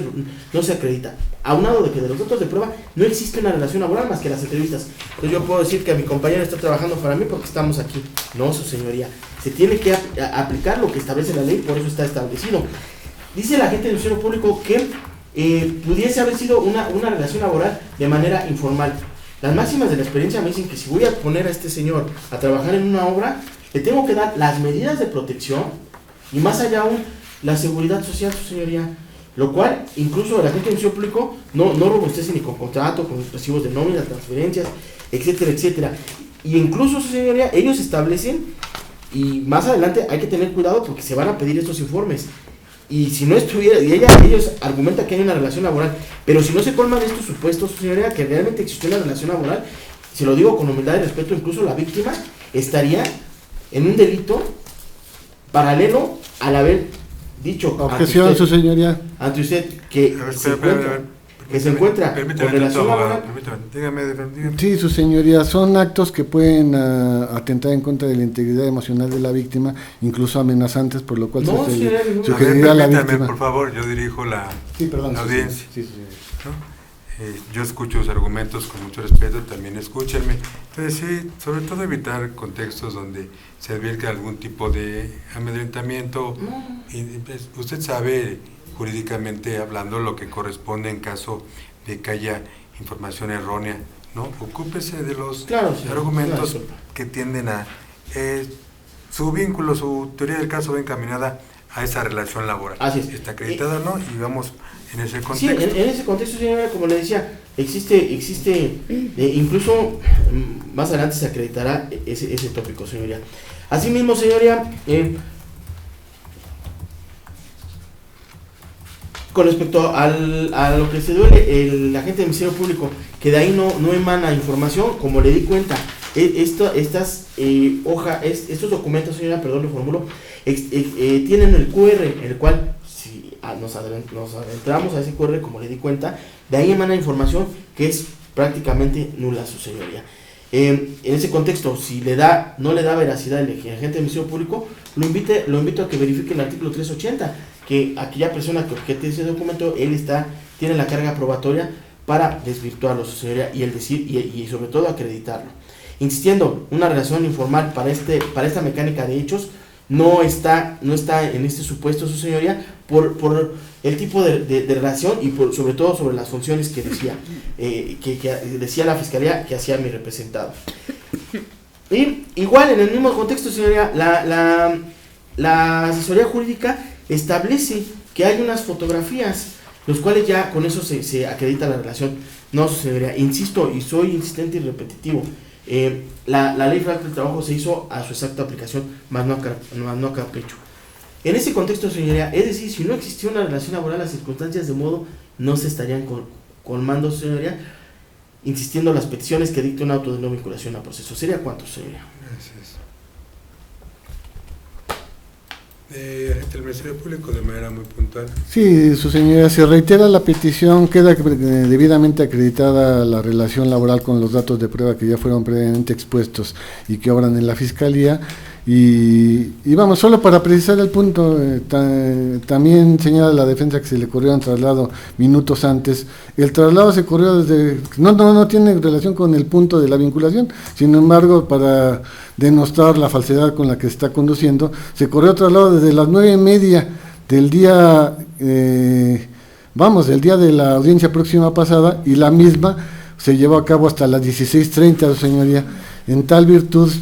S6: acredita, aunado de que de los datos de prueba no existe una relación laboral más que las entrevistas. Entonces yo puedo decir que mi compañero está trabajando para mí porque estamos aquí. No, su señoría, se tiene que aplicar lo que establece la ley, por eso está establecido. Dice la gente del Ministerio Público que pudiese haber sido una relación laboral de manera informal. Las máximas de la experiencia me dicen que si voy a poner a este señor a trabajar en una obra, le tengo que dar las medidas de protección y más allá aún la seguridad social, su señoría, lo cual incluso la gente del Ministerio Público no robustece ni con contrato, con recibos de nómina, transferencias, etcétera, etcétera. Y incluso, su señoría, ellos establecen, y más adelante hay que tener cuidado porque se van a pedir estos informes. y si no estuviera, y ellos argumentan que hay una relación laboral, pero si no se colman estos supuestos, señoría, que realmente existió una relación laboral, se lo digo con humildad y respeto, incluso la víctima estaría en un delito paralelo al haber dicho
S3: Objeción, su señoría.
S6: ante usted que
S2: A ver,
S6: se encuentra con
S2: permítame,
S6: relación
S2: abogado,
S6: laboral.
S2: permítame, dígame.
S3: Sí, su señoría, son actos que pueden atentar en contra de la integridad emocional de la víctima, incluso amenazantes, por lo cual
S6: No,
S3: se
S6: señoría,
S2: A ver,
S3: sugeriría a la
S2: permítame,
S3: víctima.
S2: por favor, yo dirijo la
S3: Sí, perdón,
S2: la
S3: su
S2: audiencia.
S3: señoría. Sí, señoría.
S2: ¿no? Yo escucho sus argumentos con mucho respeto, también escúchenme. Entonces sí, sobre todo evitar contextos donde se advierte algún tipo de amedrentamiento. Y, pues, usted sabe, jurídicamente hablando, lo que corresponde en caso de que haya información errónea, ¿no? Ocúpese de los argumentos que tienden a... su vínculo, su teoría del caso va encaminada a esa relación laboral.
S6: Así es.
S2: Está acreditada, ¿no? Y vamos en ese
S6: Sí,
S2: contexto.
S6: en ese contexto, señora, como le decía, existe incluso más adelante se acreditará ese tópico, señoría. Asimismo, señoría, con respecto a lo que se duele el agente del Ministerio Público, que de ahí no emana información, como le di cuenta, estos documentos, señora, perdón, lo formulo, tienen el QR, el cual, si nos adentramos a ese QR, como le di cuenta, de ahí emana información que es prácticamente nula, su señoría. En ese contexto, si no le da veracidad al agente del Ministerio Público, lo invito a que verifique el artículo 380, que aquella persona que objete ese documento, tiene la carga probatoria para desvirtuarlo, su señoría, y el decir, y sobre todo acreditarlo. Insistiendo, una relación informal para esta mecánica de hechos no está en este supuesto, su señoría, por el tipo de relación y sobre todo sobre las funciones que decía que decía la fiscalía que hacía mi representado. Y igual en el mismo contexto, señoría, la asesoría jurídica establece que hay unas fotografías, los cuales ya con eso se acredita la relación. No, su señoría, insisto y soy insistente y repetitivo. La ley federal del trabajo se hizo a su exacta aplicación, más no a capricho. En ese contexto, señoría, es decir, si no existió una relación laboral, las circunstancias de modo no se estarían colmando, señoría, insistiendo las peticiones que dicte un auto de no vinculación a proceso. ¿Sería cuánto, señoría?
S2: Gracias. Agente del Ministerio Público, de manera muy puntual.
S3: Sí, su señoría, se reitera la petición, queda debidamente acreditada la relación laboral con los datos de prueba que ya fueron previamente expuestos y que obran en la Fiscalía. Y vamos, solo para precisar el punto, también señala la defensa que se le corrió un traslado minutos antes. El traslado se corrió desde, no tiene relación con el punto de la vinculación, sin embargo, para denostar la falsedad con la que se está conduciendo, se corrió traslado desde las 9:30 del día, del día de la audiencia próxima pasada, y la misma se llevó a cabo hasta las 16:30, señoría. En tal virtud,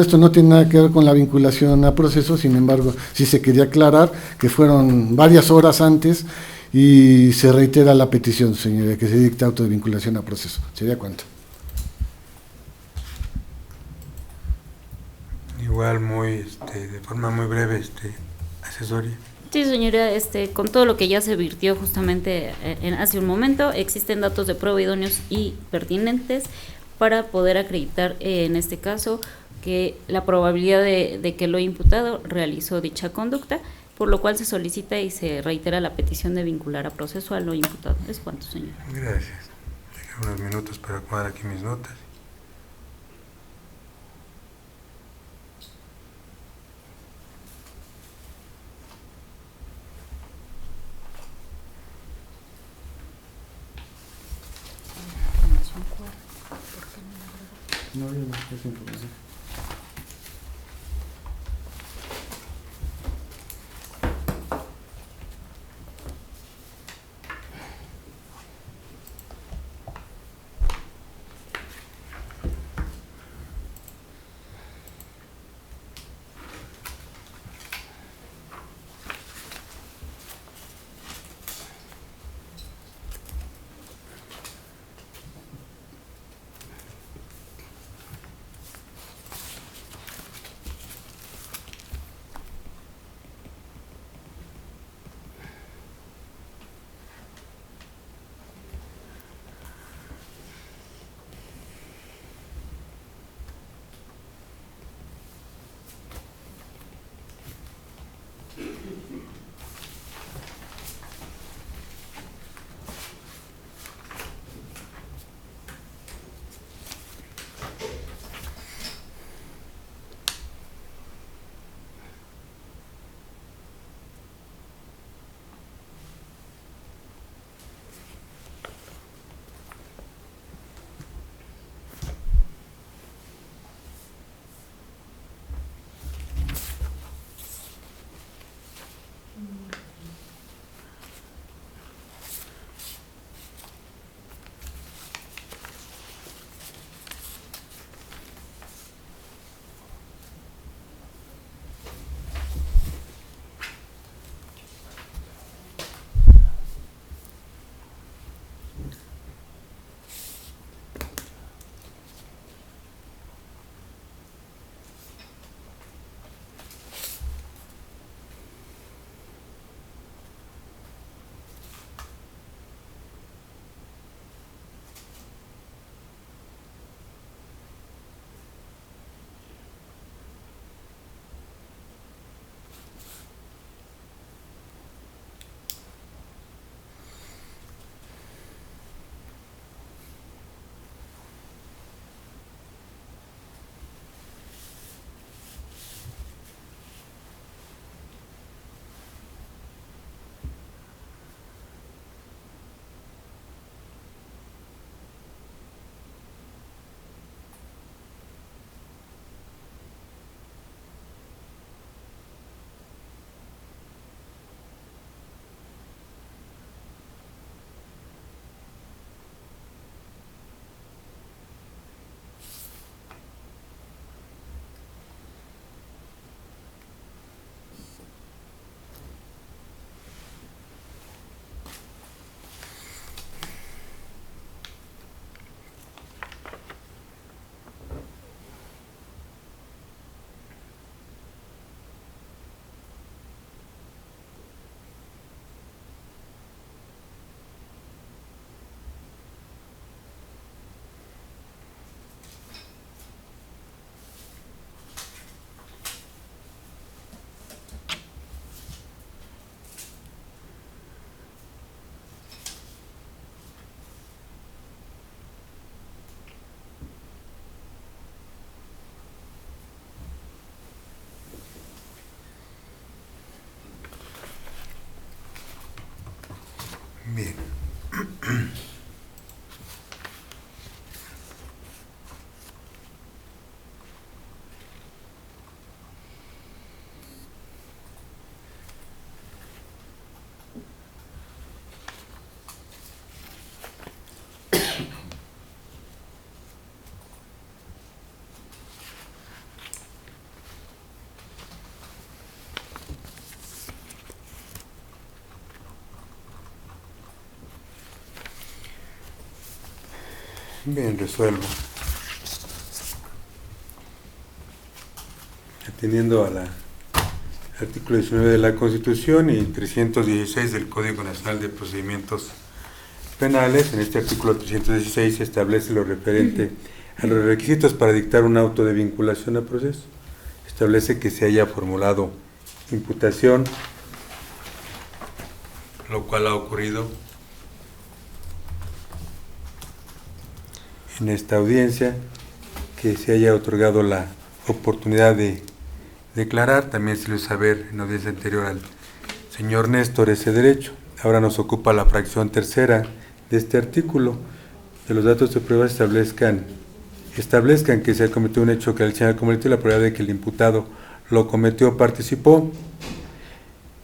S3: esto no tiene nada que ver con la vinculación a proceso, sin embargo, sí se quería aclarar que fueron varias horas antes y se reitera la petición, señoría, que se dicte auto de vinculación a proceso. ¿Sería cuánto?
S2: Igual de forma muy breve, asesoría.
S4: Sí, señora, con todo lo que ya se virtió justamente hace un momento, existen datos de prueba idóneos y pertinentes para poder acreditar en este caso que la probabilidad de que lo imputado realizó dicha conducta, por lo cual se solicita y se reitera la petición de vincular a proceso a lo imputado. ¿Es cuánto, señor?
S2: Gracias. Tengo unos minutos para acomodar aquí mis notas.
S3: No, yo no, es información.
S2: Bien, resuelvo. Atendiendo al artículo 19 de la Constitución y 316 del Código Nacional de Procedimientos Penales, en este artículo 316 se establece lo referente a los requisitos para dictar un auto de vinculación a proceso. Establece que se haya formulado imputación, lo cual ha ocurrido en esta audiencia, que se haya otorgado la oportunidad de declarar. También se le hizo saber en audiencia anterior al señor Néstor ese derecho. Ahora nos ocupa la fracción tercera de este artículo. De los datos de prueba establezcan que se ha cometido un hecho que el señor cometió y la probabilidad de que el imputado lo cometió o participó.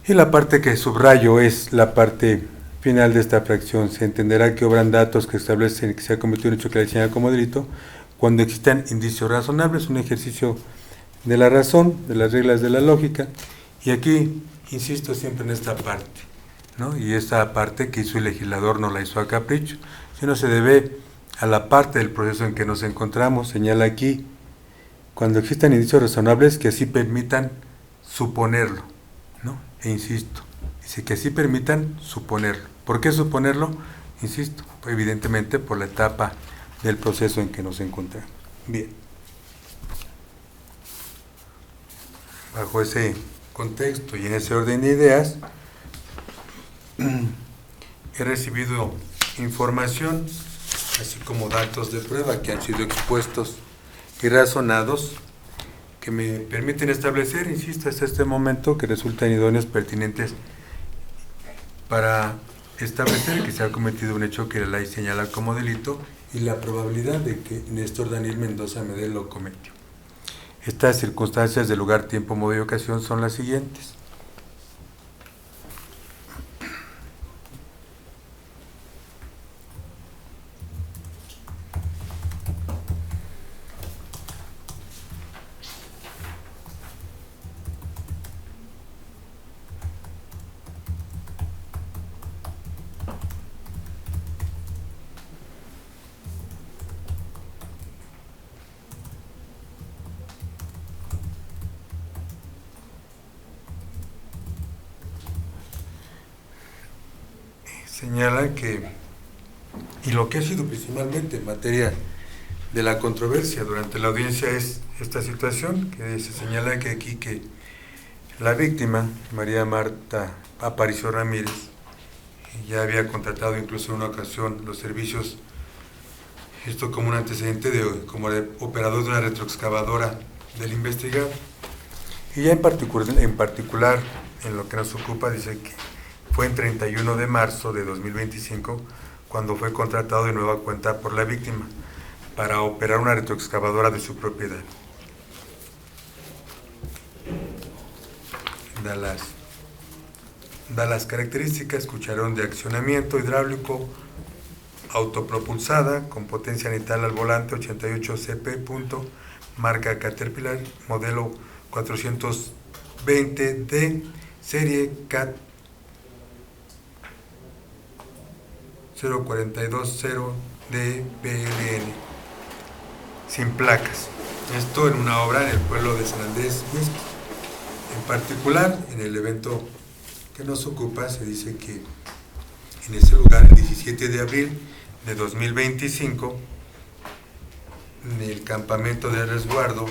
S2: Y la parte que subrayo es la parte final de esta fracción. Se entenderá que obran datos que establecen que se ha cometido un hecho que le señala como delito cuando existan indicios razonables, un ejercicio de la razón, de las reglas de la lógica. Y aquí insisto siempre en esta parte, ¿no? Y esta parte que hizo el legislador no la hizo a capricho, sino se debe a la parte del proceso en que nos encontramos. Señala aquí, cuando existan indicios razonables que así permitan suponerlo, ¿no? E insisto, dice que así permitan suponerlo. ¿Por qué suponerlo? Insisto, evidentemente por la etapa del proceso en que nos encontramos. Bien. Bajo ese contexto y en ese orden de ideas, he recibido información, así como datos de prueba que han sido expuestos y razonados, que me permiten establecer, insisto, hasta este momento, que resultan idóneos, pertinentes para establecer que se ha cometido un hecho que la ley señala como delito y la probabilidad de que Néstor Daniel Mendoza Medel lo cometió. Estas circunstancias de lugar, tiempo, modo y ocasión son las siguientes. Señala que, y lo que ha sido principalmente en materia de la controversia durante la audiencia es esta situación, que se señala que aquí que la víctima, María Marta Aparicio Ramírez, ya había contratado incluso en una ocasión los servicios, esto como un antecedente como de operador de una retroexcavadora del investigado. Y ya en particular, en lo que nos ocupa, dice que fue en 31 de marzo de 2025 cuando fue contratado de nueva cuenta por la víctima para operar una retroexcavadora de su propiedad. Da las características: cucharón de accionamiento hidráulico autopropulsada con potencia nitral al volante 88 CP, marca Caterpillar, modelo 420D, serie CAT 0420 DBLN, sin placas. Esto en una obra en el pueblo de San Andrés Mixquic. En particular, en el evento que nos ocupa, se dice que en ese lugar, el 17 de abril de 2025, en el campamento de resguardo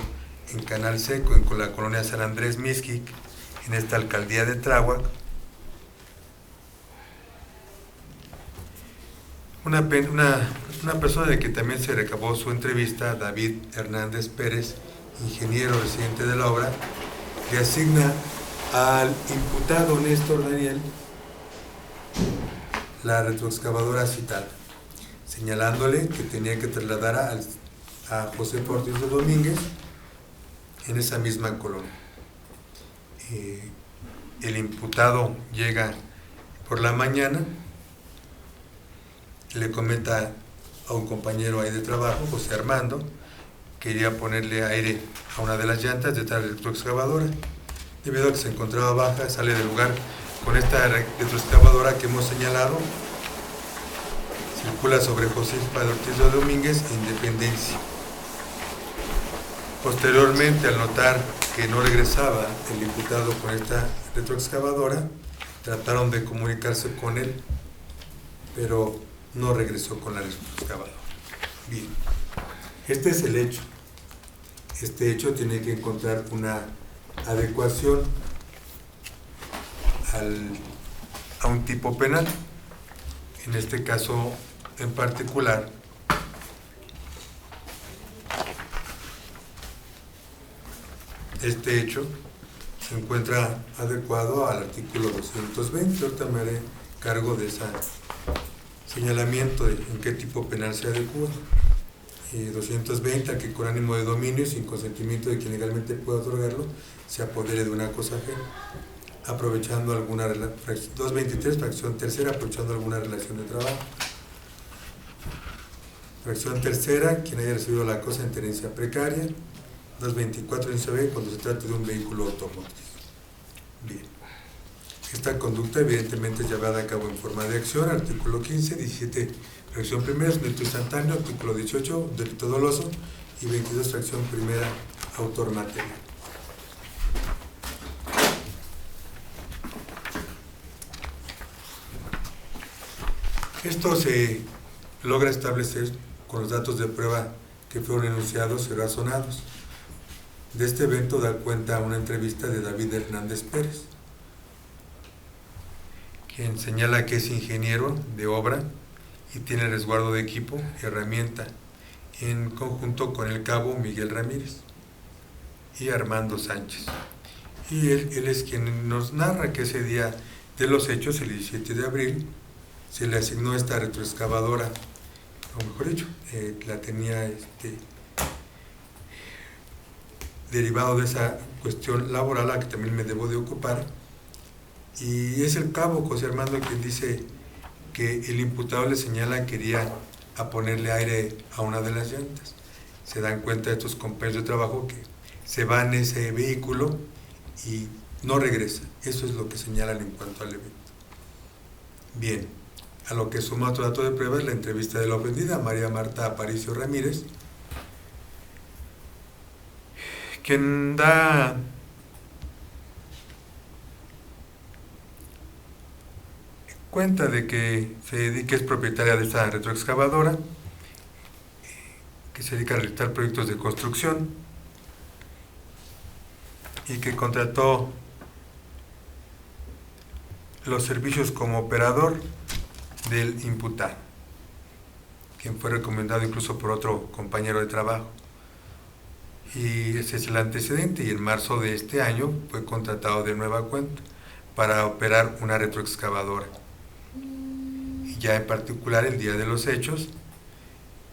S2: en Canal Seco, en la colonia San Andrés Mixquic, en esta alcaldía de Tláhuac, una persona de que también se recabó su entrevista, David Hernández Pérez, ingeniero residente de la obra, le asigna al imputado Néstor Daniel la retroexcavadora citada, señalándole que tenía que trasladar a José Ortiz de Domínguez en esa misma colonia. El imputado llega por la mañana, le comenta a un compañero ahí de trabajo, José Armando, que iría a ponerle aire a una de las llantas de esta retroexcavadora. Debido a que se encontraba baja, sale del lugar con esta retroexcavadora que hemos señalado. circula sobre José Padre Ortiz de Domínguez, Independencia. Posteriormente, al notar que no regresaba el imputado con esta retroexcavadora, trataron de comunicarse con él, pero no regresó con la retroexcavadora. Bien, este es el hecho. Este hecho tiene que encontrar una adecuación a un tipo penal. En este caso en particular, este hecho se encuentra adecuado al artículo 220. Ahorita me haré cargo de ese señalamiento de en qué tipo penal se adecua. 220, a que con ánimo de dominio y sin consentimiento de quien legalmente pueda otorgarlo, se apodere de una cosa ajena, aprovechando alguna 223, fracción tercera, aprovechando alguna relación de trabajo. Fracción tercera, quien haya recibido la cosa en tenencia precaria. 224 inciso B, cuando se trata de un vehículo automotriz. Bien. Esta conducta evidentemente es llevada a cabo en forma de acción, artículo 15, 17, fracción primera, delito instantáneo, artículo 18, delito doloso, y 22, fracción primera, autor material. Esto se logra establecer con los datos de prueba que fueron enunciados y razonados. De este evento da cuenta una entrevista de David Hernández Pérez, quien señala que es ingeniero de obra y tiene resguardo de equipo y herramienta, en conjunto con el cabo Miguel Ramírez y Armando Sánchez. Y él es quien nos narra que ese día de los hechos, el 17 de abril, se le asignó esta retroexcavadora, o mejor dicho, la tenía derivado de esa cuestión laboral a la que también me debo de ocupar, y es el cabo José Armando quien dice que el imputado le señala que quería a ponerle aire a una de las llantas. Se dan cuenta estos compañeros de trabajo que se va en ese vehículo y no regresa. Eso es lo que señalan en cuanto al evento. Bien, a lo que suma otro dato de prueba es la entrevista de la ofendida, María Marta Aparicio Ramírez, quien da cuenta de que es propietaria de esta retroexcavadora, que se dedica a realizar proyectos de construcción y que contrató los servicios como operador del imputado, quien fue recomendado incluso por otro compañero de trabajo. Y ese es el antecedente, y en marzo de este año fue contratado de nueva cuenta para operar una retroexcavadora. Y ya en particular el día de los hechos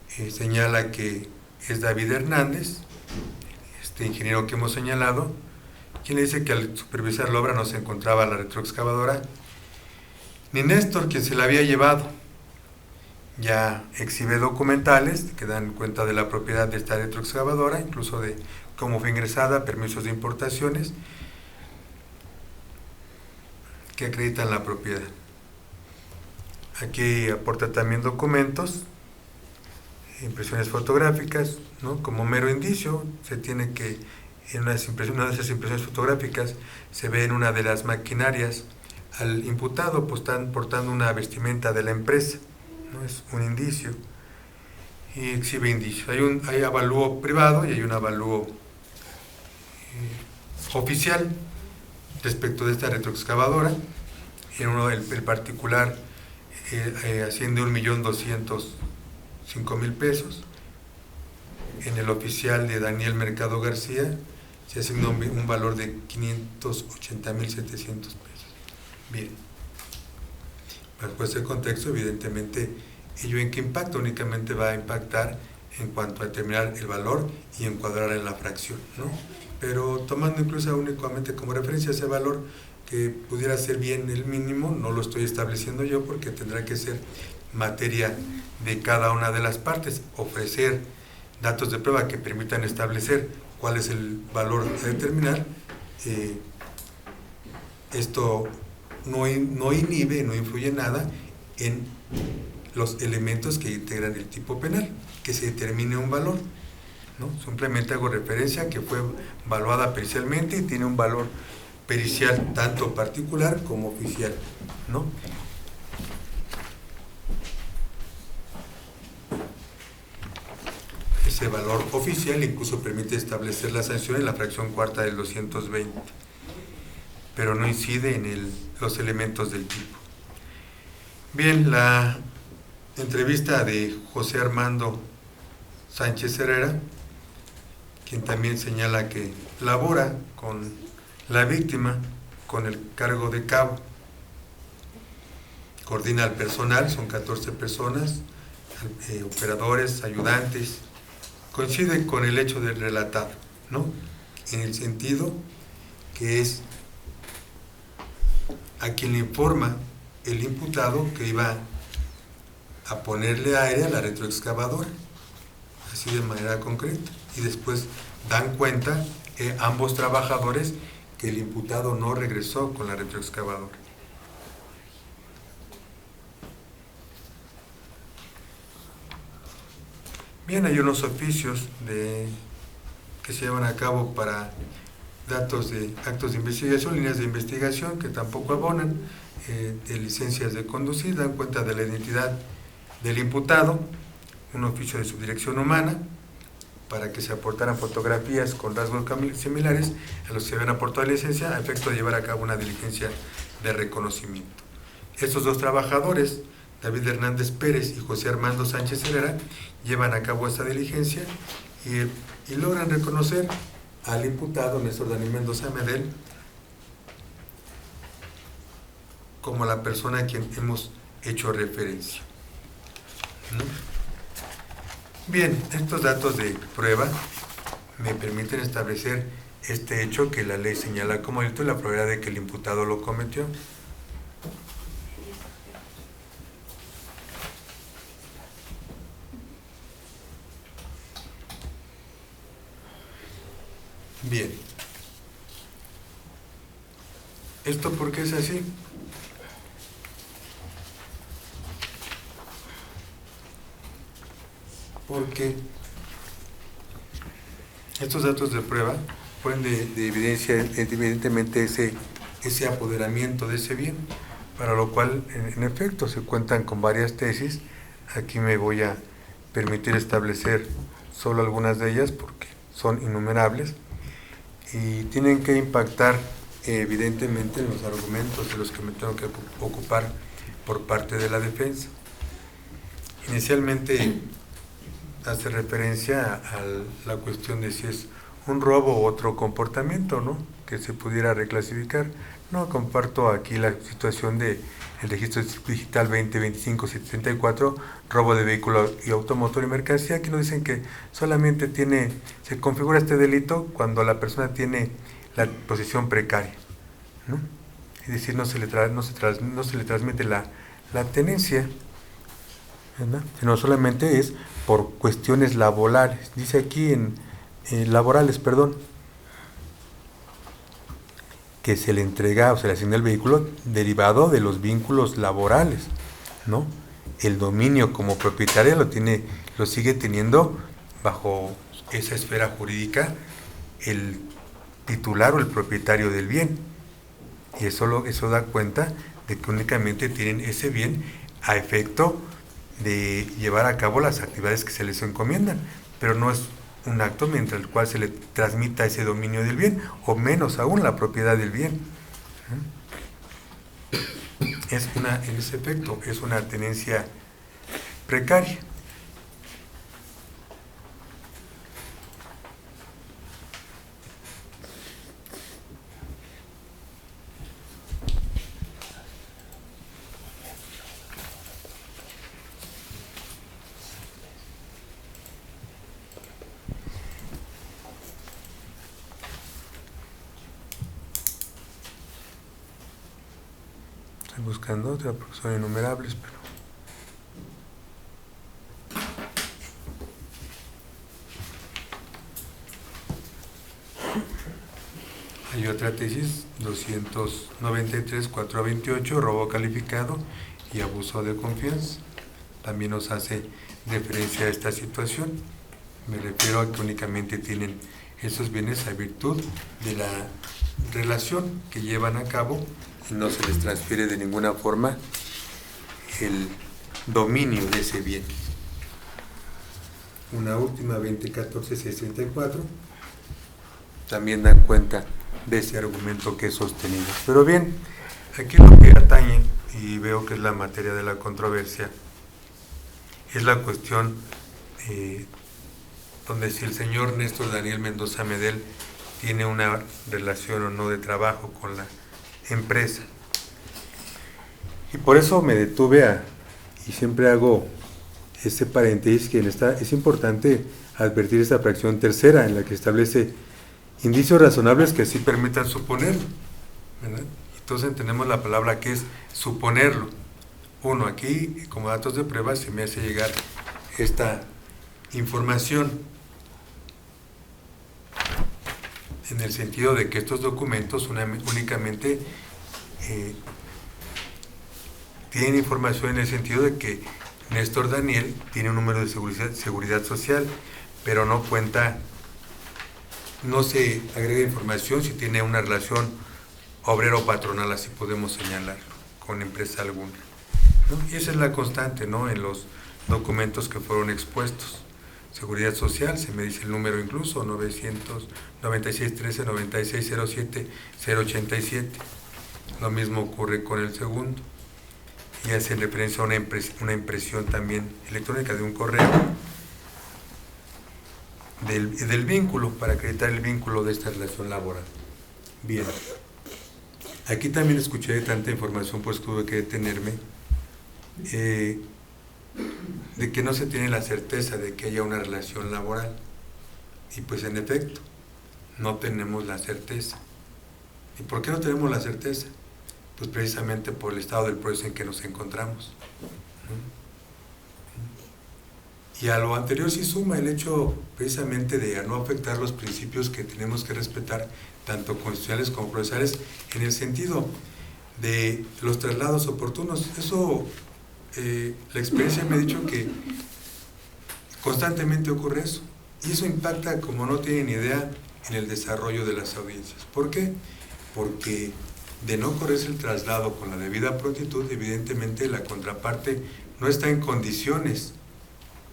S2: señala que es David Hernández, este ingeniero que hemos señalado, quien le dice que al supervisar la obra no se encontraba la retroexcavadora, ni Néstor, quien se la había llevado. Ya exhibe documentales que dan cuenta de la propiedad de esta retroexcavadora, incluso de cómo fue ingresada, permisos de importaciones que acreditan la propiedad. Aquí aporta también documentos, impresiones fotográficas, ¿no? Como mero indicio. Se tiene que en una de esas impresiones fotográficas se ve en una de las maquinarias al imputado portando una vestimenta de la empresa, ¿no? Es un indicio y exhibe indicios. Hay avalúo privado y hay un avalúo oficial respecto de esta retroexcavadora. En uno el particular asciende a 1.205.000 pesos. En el oficial de Daniel Mercado García se asignó un valor de 580.700 pesos. Bien, bajo ese contexto, evidentemente, ¿ello en qué impacta? Únicamente va a impactar en cuanto a determinar el valor y encuadrar en la fracción, ¿no? Pero tomando incluso únicamente como referencia ese valor, que pudiera ser bien el mínimo, no lo estoy estableciendo yo porque tendrá que ser materia de cada una de las partes, ofrecer datos de prueba que permitan establecer cuál es el valor a determinar. Esto no inhibe, no influye nada en los elementos que integran el tipo penal, que se determine un valor, ¿no? Simplemente hago referencia a que fue evaluada pericialmente y tiene un valor pericial tanto particular como oficial, ¿no? Ese valor oficial incluso permite establecer la sanción en la fracción cuarta del 220, pero no incide en los elementos del tipo. Bien, la entrevista de José Armando Sánchez Herrera, quien también señala que labora con la víctima con el cargo de cabo, coordina al personal, son 14 personas, operadores, ayudantes, coincide con el hecho del relatado, ¿no? En el sentido que es a quien le informa el imputado que iba a ponerle aire a la retroexcavadora, así de manera concreta, y después dan cuenta ambos trabajadores que el imputado no regresó con la retroexcavadora. Bien, hay unos oficios que se llevan a cabo para actos de investigación, líneas de investigación que tampoco abonan, de licencias de conducir, dan cuenta de la identidad del imputado, un oficio de subdirección humana, para que se aportaran fotografías con rasgos similares a los que se habían aportado la licencia, a efecto de llevar a cabo una diligencia de reconocimiento. Estos dos trabajadores, David Hernández Pérez y José Armando Sánchez Herrera, llevan a cabo esta diligencia y logran reconocer al imputado Néstor Daniel Mendoza Medel como la persona a quien hemos hecho referencia, ¿no? Bien, estos datos de prueba me permiten establecer este hecho que la ley señala como delito y la probabilidad de que el imputado lo cometió. Bien. ¿Esto por qué es así? Porque estos datos de prueba ponen de evidencia evidentemente ese apoderamiento de ese bien, para lo cual en efecto se cuentan con varias tesis. Aquí me voy a permitir establecer solo algunas de ellas porque son innumerables y tienen que impactar evidentemente en los argumentos de los que me tengo que ocupar por parte de la defensa. Inicialmente hace referencia a la cuestión de si es un robo u otro comportamiento, ¿no?, que se pudiera reclasificar. No comparto aquí la situación de el registro digital 2025-74, robo de vehículo y automotor y mercancía, que nos dicen que solamente se configura este delito cuando la persona tiene la posición precaria, ¿no? Es decir, no se le transmite la tenencia, ¿verdad?, sino solamente es por cuestiones laborales. Dice aquí laborales, que se le entrega o se le asigna el vehículo derivado de los vínculos laborales, ¿no? El dominio como propietaria lo sigue teniendo bajo esa esfera jurídica el titular o el propietario del bien, y eso da cuenta de que únicamente tienen ese bien a efecto de llevar a cabo las actividades que se les encomiendan, pero no es un acto mediante el cual se le transmita ese dominio del bien, o menos aún la propiedad del bien. En ese efecto, es una tenencia precaria. Buscando otra porque son innumerables, pero hay otra tesis 293-428, robo calificado y abuso de confianza. también nos hace referencia a esta situación. Me refiero a que únicamente tienen esos bienes a virtud de la relación que llevan a cabo y no se les transfiere de ninguna forma el dominio de ese bien. Una última, 2014-634, también dan cuenta de ese argumento que he sostenido. Pero bien, aquí lo que atañe, y veo que es la materia de la controversia, es la cuestión donde si el señor Néstor Daniel Mendoza Medel tiene una relación o no de trabajo con la empresa. Y por eso me detuve y siempre hago ese paréntesis, que es importante advertir esta fracción tercera en la que establece indicios razonables que sí permitan suponerlo, ¿verdad? Entonces tenemos la palabra que es suponerlo. Uno, aquí como datos de prueba se me hace llegar esta información en el sentido de que estos documentos únicamente tienen información en el sentido de que Néstor Daniel tiene un número de seguridad social, pero no cuenta, no se agrega información si tiene una relación obrero-patronal, así podemos señalarlo, con empresa alguna, ¿no? Y esa es la constante, ¿no?, en los documentos que fueron expuestos. Seguridad social, se me dice el número incluso, 996-13-9607-087. Lo mismo ocurre con el segundo. Y hace referencia a una impresión también electrónica de un correo del vínculo, para acreditar el vínculo de esta relación laboral. Bien. Aquí también escuché tanta información, pues tuve que detenerme, de que no se tiene la certeza de que haya una relación laboral. Y pues en efecto, no tenemos la certeza. ¿Y por qué no tenemos la certeza? Pues precisamente por el estado del proceso en que nos encontramos. Y a lo anterior sí suma el hecho precisamente de no afectar los principios que tenemos que respetar, tanto constitucionales como procesales, en el sentido de los traslados oportunos. Eso, la experiencia me ha dicho que constantemente ocurre eso, y eso impacta, como no tienen idea, en el desarrollo de las audiencias. ¿Por qué? Porque de no correrse el traslado con la debida prontitud, evidentemente la contraparte no está en condiciones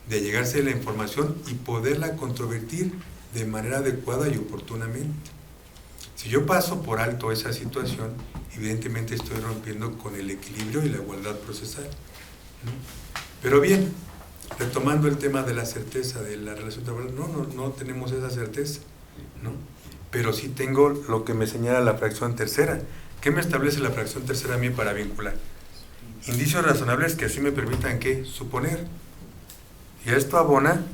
S2: de llegarse la información y poderla controvertir de manera adecuada y oportunamente. Si yo paso por alto esa situación, evidentemente estoy rompiendo con el equilibrio y la igualdad procesal, ¿no? Pero bien, retomando el tema de la certeza de la relación laboral, no tenemos esa certeza, ¿no? Pero sí tengo lo que me señala la fracción tercera. ¿Qué me establece la fracción tercera a mí para vincular? Indicios razonables que así me permitan, ¿qué? Suponer. Y a esto abona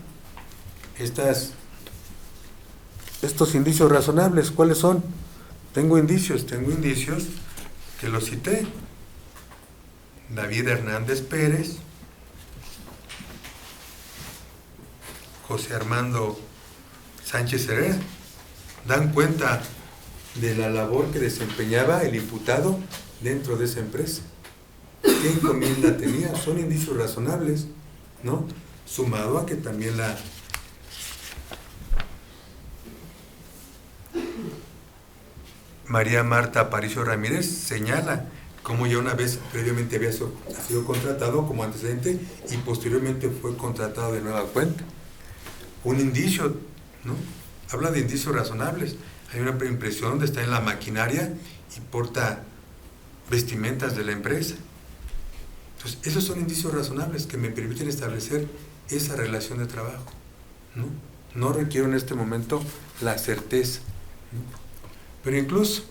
S2: estos indicios razonables. ¿Cuáles son? Tengo indicios que los cité. David Hernández Pérez, José Armando Sánchez Herrera, dan cuenta de la labor que desempeñaba el imputado dentro de esa empresa. ¿Qué encomienda tenía? Son indicios razonables, ¿no? Sumado a que también la María Marta Aparicio Ramírez señala cómo ya una vez previamente había sido contratado como antecedente y posteriormente fue contratado de nueva cuenta. Un indicio, ¿no? Habla de indicios razonables. Hay una impresión donde está en la maquinaria y porta vestimentas de la empresa. Entonces, esos son indicios razonables que me permiten establecer esa relación de trabajo, ¿no? No requiero en este momento la certeza, ¿no? Pero incluso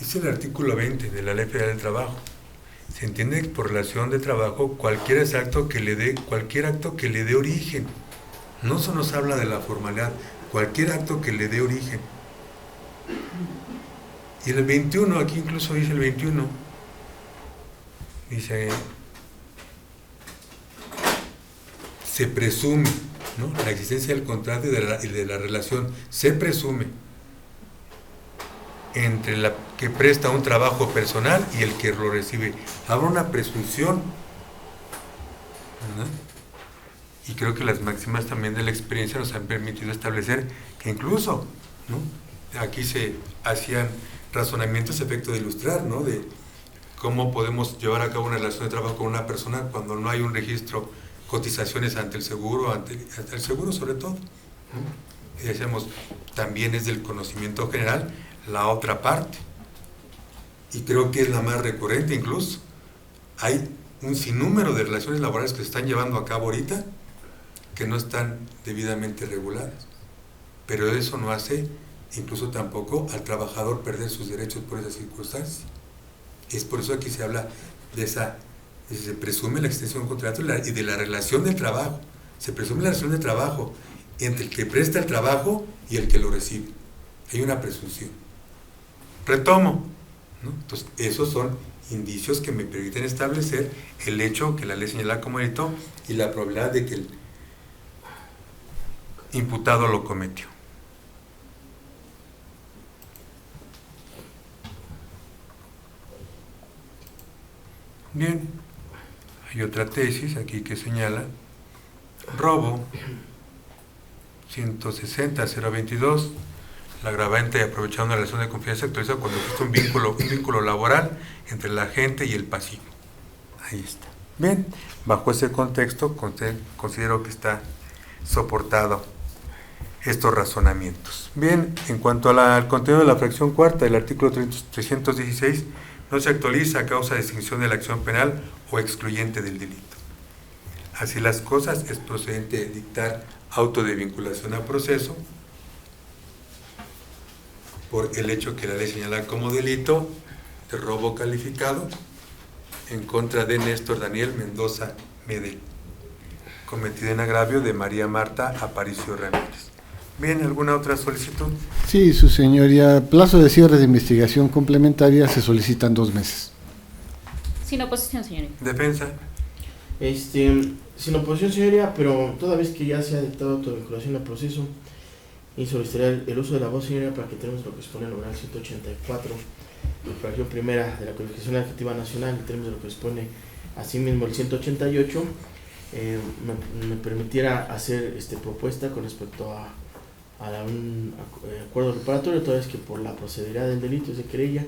S2: dice el artículo 20 de la Ley Federal del Trabajo: se entiende por relación de trabajo cualquier acto que le dé origen. No se nos habla de la formalidad, cualquier acto que le dé origen. Y el 21, aquí incluso dice el 21, dice, se presume ¿no? La existencia del contrato y de la relación se presume entre la que presta un trabajo personal y el que lo recibe. Habrá una presunción, ¿verdad? Y creo que las máximas también de la experiencia nos han permitido establecer que incluso, ¿no?, aquí se hacían razonamientos a efecto de ilustrar, ¿no?, de cómo podemos llevar a cabo una relación de trabajo con una persona cuando no hay un registro, cotizaciones ante el seguro, ante el seguro sobre todo, ¿no? Y decíamos, también es del conocimiento general la otra parte, y creo que es la más recurrente incluso. Hay un sinnúmero de relaciones laborales que se están llevando a cabo ahorita que no están debidamente reguladas, pero eso no hace incluso tampoco al trabajador perder sus derechos por esa circunstancia. Es por eso aquí se habla de esa, se presume la existencia de un contrato y de la relación del trabajo. Se presume la relación de trabajo entre el que presta el trabajo y el que lo recibe. Hay una presunción. Retomo, ¿no? Entonces, esos son indicios que me permiten establecer el hecho que la ley señala como delito y la probabilidad de que el imputado lo cometió. Bien, hay otra tesis aquí que señala robo 160.022, la agravante aprovechando una relación de confianza actualiza cuando existe un vínculo laboral entre el agente y el pasivo. Ahí está. Bien, bajo ese contexto considero que está soportado estos razonamientos. Bien, en cuanto al contenido de la fracción cuarta del artículo 316, no se actualiza a causa de extinción de la acción penal o excluyente del delito. Así las cosas, es procedente dictar auto de vinculación a proceso por el hecho que la ley señala como delito de robo calificado en contra de Néstor Daniel Mendoza Medel, cometido en agravio de María Marta Aparicio Ramírez. Bien, ¿alguna otra solicitud?
S3: Sí, su señoría, plazo de cierre de investigación complementaria se solicitan 2 meses.
S4: Sin oposición, señoría.
S2: Defensa.
S6: Sin oposición, señoría, pero toda vez que ya se ha dictado autovinculación al proceso, y solicitaría el uso de la voz, señoría, para que tenemos lo que expone el numeral 184, la fracción primera de la Codificación Adjetiva Nacional, en términos de lo que expone asimismo el 188, me permitiera hacer propuesta con respecto a un acuerdo reparatorio, toda vez que por la procedibilidad del delito es de querella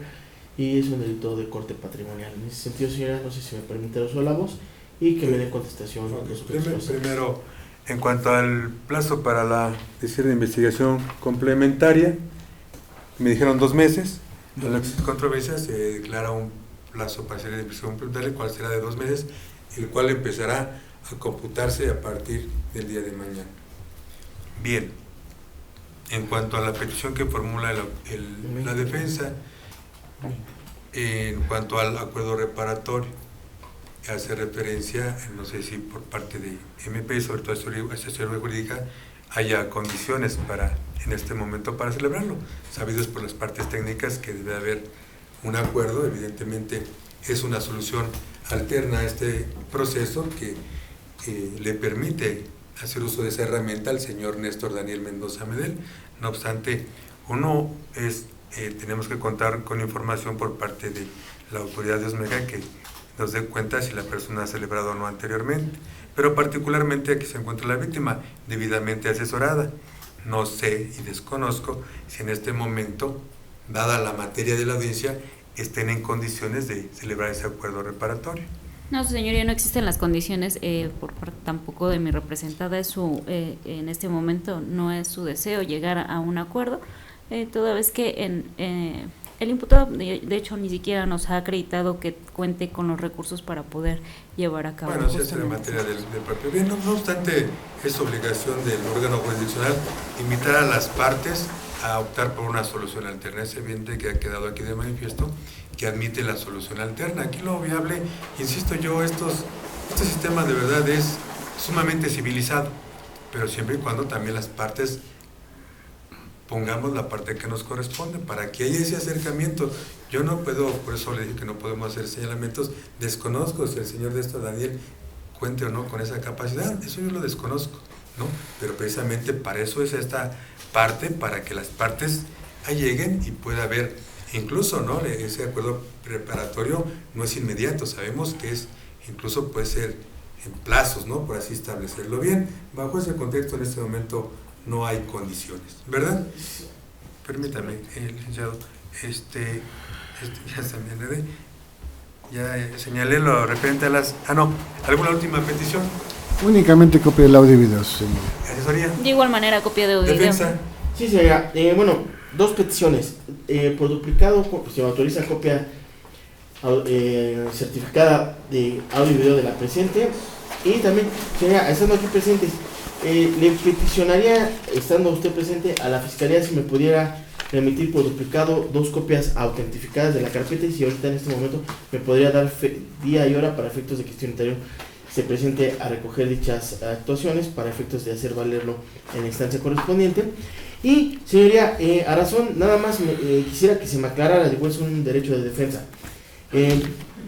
S6: y es un delito de corte patrimonial. En ese sentido, señora, no sé si me permite el uso de la voz y que me dé contestación.
S2: Primero, en cuanto al plazo para la cierre de investigación complementaria, me dijeron 2 meses. En la controversia se declara un plazo para cierre de investigación complementaria, el cual será de 2 meses, el cual empezará a computarse a partir del día de mañana. Bien, en cuanto a la petición que formula la defensa, en cuanto al acuerdo reparatorio, hace referencia, no sé si por parte de MP, sobre todo asesoría jurídica, haya condiciones en este momento para celebrarlo, sabidos por las partes técnicas que debe haber un acuerdo. Evidentemente es una solución alterna a este proceso que le permite hacer uso de esa herramienta al señor Néstor Daniel Mendoza Medel. No obstante, tenemos que contar con información por parte de la autoridad de OSMEGA que nos dé cuenta si la persona ha celebrado o no anteriormente, pero particularmente aquí se encuentra la víctima debidamente asesorada. No sé y desconozco si en este momento, dada la materia de la audiencia, estén en condiciones de celebrar ese acuerdo reparatorio.
S4: No, señoría, no existen las condiciones por parte tampoco de mi representada. En este momento no es su deseo llegar a un acuerdo, toda vez que el imputado, de hecho, ni siquiera nos ha acreditado que cuente con los recursos para poder llevar a cabo.
S2: Bueno, sí, es en materia del propio bien. No obstante, es obligación del órgano jurisdiccional invitar a las partes a optar por una solución alterna. Es evidente que ha quedado aquí de manifiesto que admite la solución alterna. Aquí lo viable, insisto yo, este sistema de verdad es sumamente civilizado, pero siempre y cuando también las partes pongamos la parte que nos corresponde para que haya ese acercamiento. Yo no puedo, por eso le dije que no podemos hacer señalamientos. Desconozco si el señor Néstor Daniel cuente o no con esa capacidad, eso yo lo desconozco. ¿no? Pero precisamente para eso es esta parte, para que las partes lleguen y pueda haber, incluso, ¿no? Ese acuerdo preparatorio no es inmediato, sabemos que es, incluso puede ser en plazos, ¿no? Por así establecerlo bien. Bajo ese contexto, en este momento no hay condiciones, ¿verdad? Permítame, licenciado, ya señalé, señalé lo referente a las... ¿alguna última petición?
S3: Únicamente copia del audio y video, señor.
S2: ¿Asesoría?
S4: De igual manera, copia de audio.
S2: ¿Defensa?
S6: Sí, señora. Bueno, dos peticiones. Por duplicado, se autoriza copia certificada de audio y video de la presente. Y también, señora, estando aquí presentes, le peticionaría, estando usted presente, a la Fiscalía si me pudiera remitir por duplicado 2 copias autentificadas de la carpeta, y si ahorita en este momento me podría dar día y hora para efectos de que este notario se presente a recoger dichas actuaciones para efectos de hacer valerlo en la instancia correspondiente. Y, señoría, a razón, nada más quisiera que se me aclarara, igual es un derecho de defensa.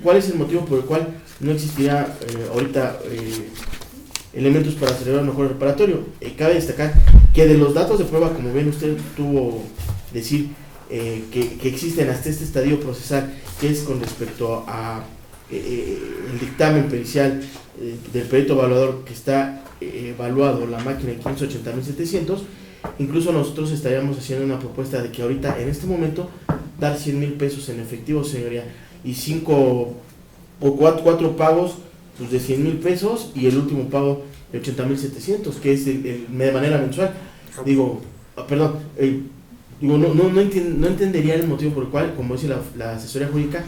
S6: ¿Cuál es el motivo por el cual no existirá ahorita elementos para celebrar un mejor reparatorio? Cabe destacar que de los datos de prueba, como bien usted tuvo decir, que existen hasta este estadio procesal, que es con respecto a el dictamen pericial del perito evaluador que está evaluado la máquina en 580,700, incluso nosotros estaríamos haciendo una propuesta de que ahorita, en este momento, dar 100,000 pesos en efectivo, señoría, y 4 pagos pues de 100,000 pesos, y el último pago de 80,700, que es de manera mensual. Digo, no entendería el motivo por el cual, como dice la asesoría jurídica,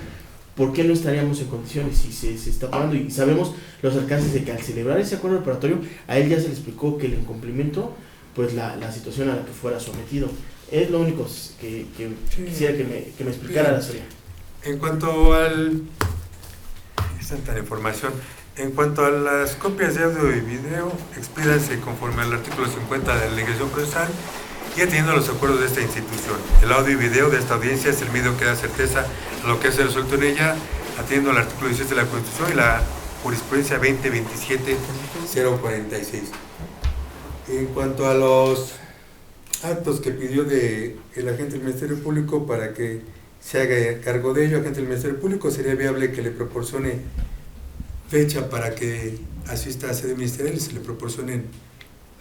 S6: ¿por qué no estaríamos en condiciones si se está pagando? Y sabemos los alcances de que al celebrar ese acuerdo reparatorio, a él ya se le explicó que el incumplimiento, pues la situación a la que fuera sometido. Es lo único que quisiera que me explicara la asesoría.
S2: En cuanto al... Esta es la información. En cuanto a las copias de audio y video, expídanse conforme al artículo 50 de la legislación procesal y atendiendo a los acuerdos de esta institución. El audio y video de esta audiencia es el medio que da certeza a lo que se resuelto en ella, atendiendo al artículo 16 de la Constitución y la jurisprudencia 2027-046. En cuanto a los actos que pidió el agente del Ministerio Público para que se haga cargo de ello, agente del Ministerio Público, sería viable que le proporcione fecha para que asista a sede ministerial y se le proporcionen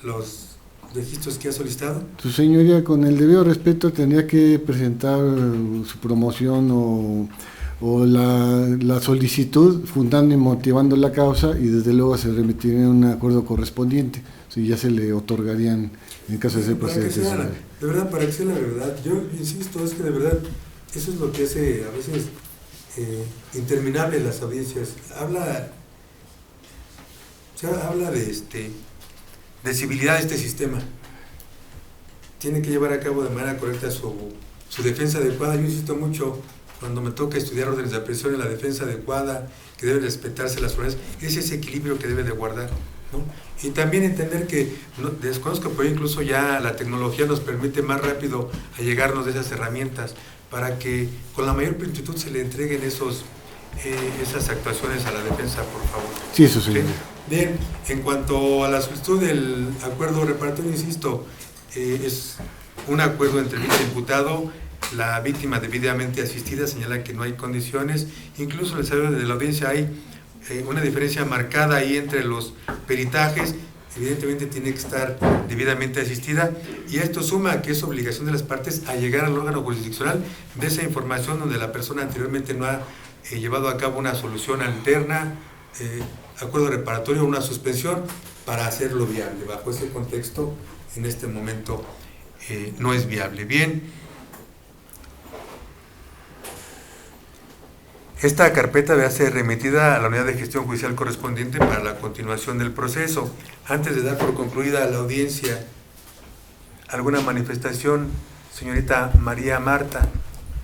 S2: los registros que ha solicitado.
S3: Su señoría, con el debido respeto, tendría que presentar su promoción o la solicitud fundando y motivando la causa, y desde luego se remitiría un acuerdo correspondiente, si ya se le otorgarían en caso de ser procedente.
S2: De verdad, para que sea la verdad, yo insisto, es que de verdad eso es lo que hace a veces interminables las audiencias. Habla de civilidad de este sistema. Tiene que llevar a cabo de manera correcta su defensa adecuada. Yo insisto mucho, cuando me toca estudiar órdenes de aprehensión, en la defensa adecuada, que debe respetarse las formas, es ese equilibrio que debe de guardar, ¿no? Y también entender que, desconozco, pero incluso ya la tecnología nos permite más rápido allegarnos de esas herramientas para que con la mayor prontitud se le entreguen esas actuaciones a la defensa, por favor.
S3: Sí, eso sí.
S2: Bien, en cuanto a la solicitud del acuerdo reparatorio, insisto, es un acuerdo entre el imputado, la víctima debidamente asistida, señala que no hay condiciones, incluso en el salario de la audiencia hay una diferencia marcada ahí entre los peritajes, evidentemente tiene que estar debidamente asistida, y esto suma a que es obligación de las partes a llegar al órgano jurisdiccional de esa información donde la persona anteriormente no ha llevado a cabo una solución alterna, acuerdo reparatorio o una suspensión, para hacerlo viable. Bajo ese contexto, en este momento no es viable. Bien, esta carpeta debe ser remitida a la unidad de gestión judicial correspondiente para la continuación del proceso. Antes de dar por concluida la audiencia, ¿alguna manifestación, señorita María Marta?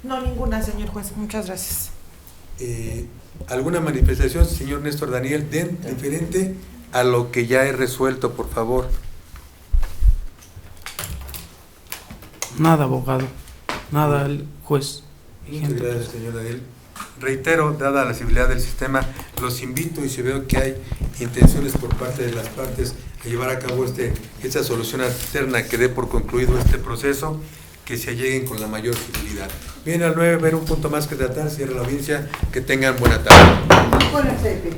S5: No, ninguna, señor juez. Muchas gracias.
S2: ¿Alguna manifestación, señor Néstor Daniel, diferente a lo que ya he resuelto, por favor?
S8: Nada, abogado. Nada, el juez.
S2: Muchas gracias, señor Daniel. Reitero, dada la civilidad del sistema, los invito, y si veo que hay intenciones por parte de las partes a llevar a cabo esta solución alterna que dé por concluido este proceso, que se lleguen con la mayor civilidad. Bien, al 9, ver un punto más que tratar, cierra la audiencia, que tengan buena tarde.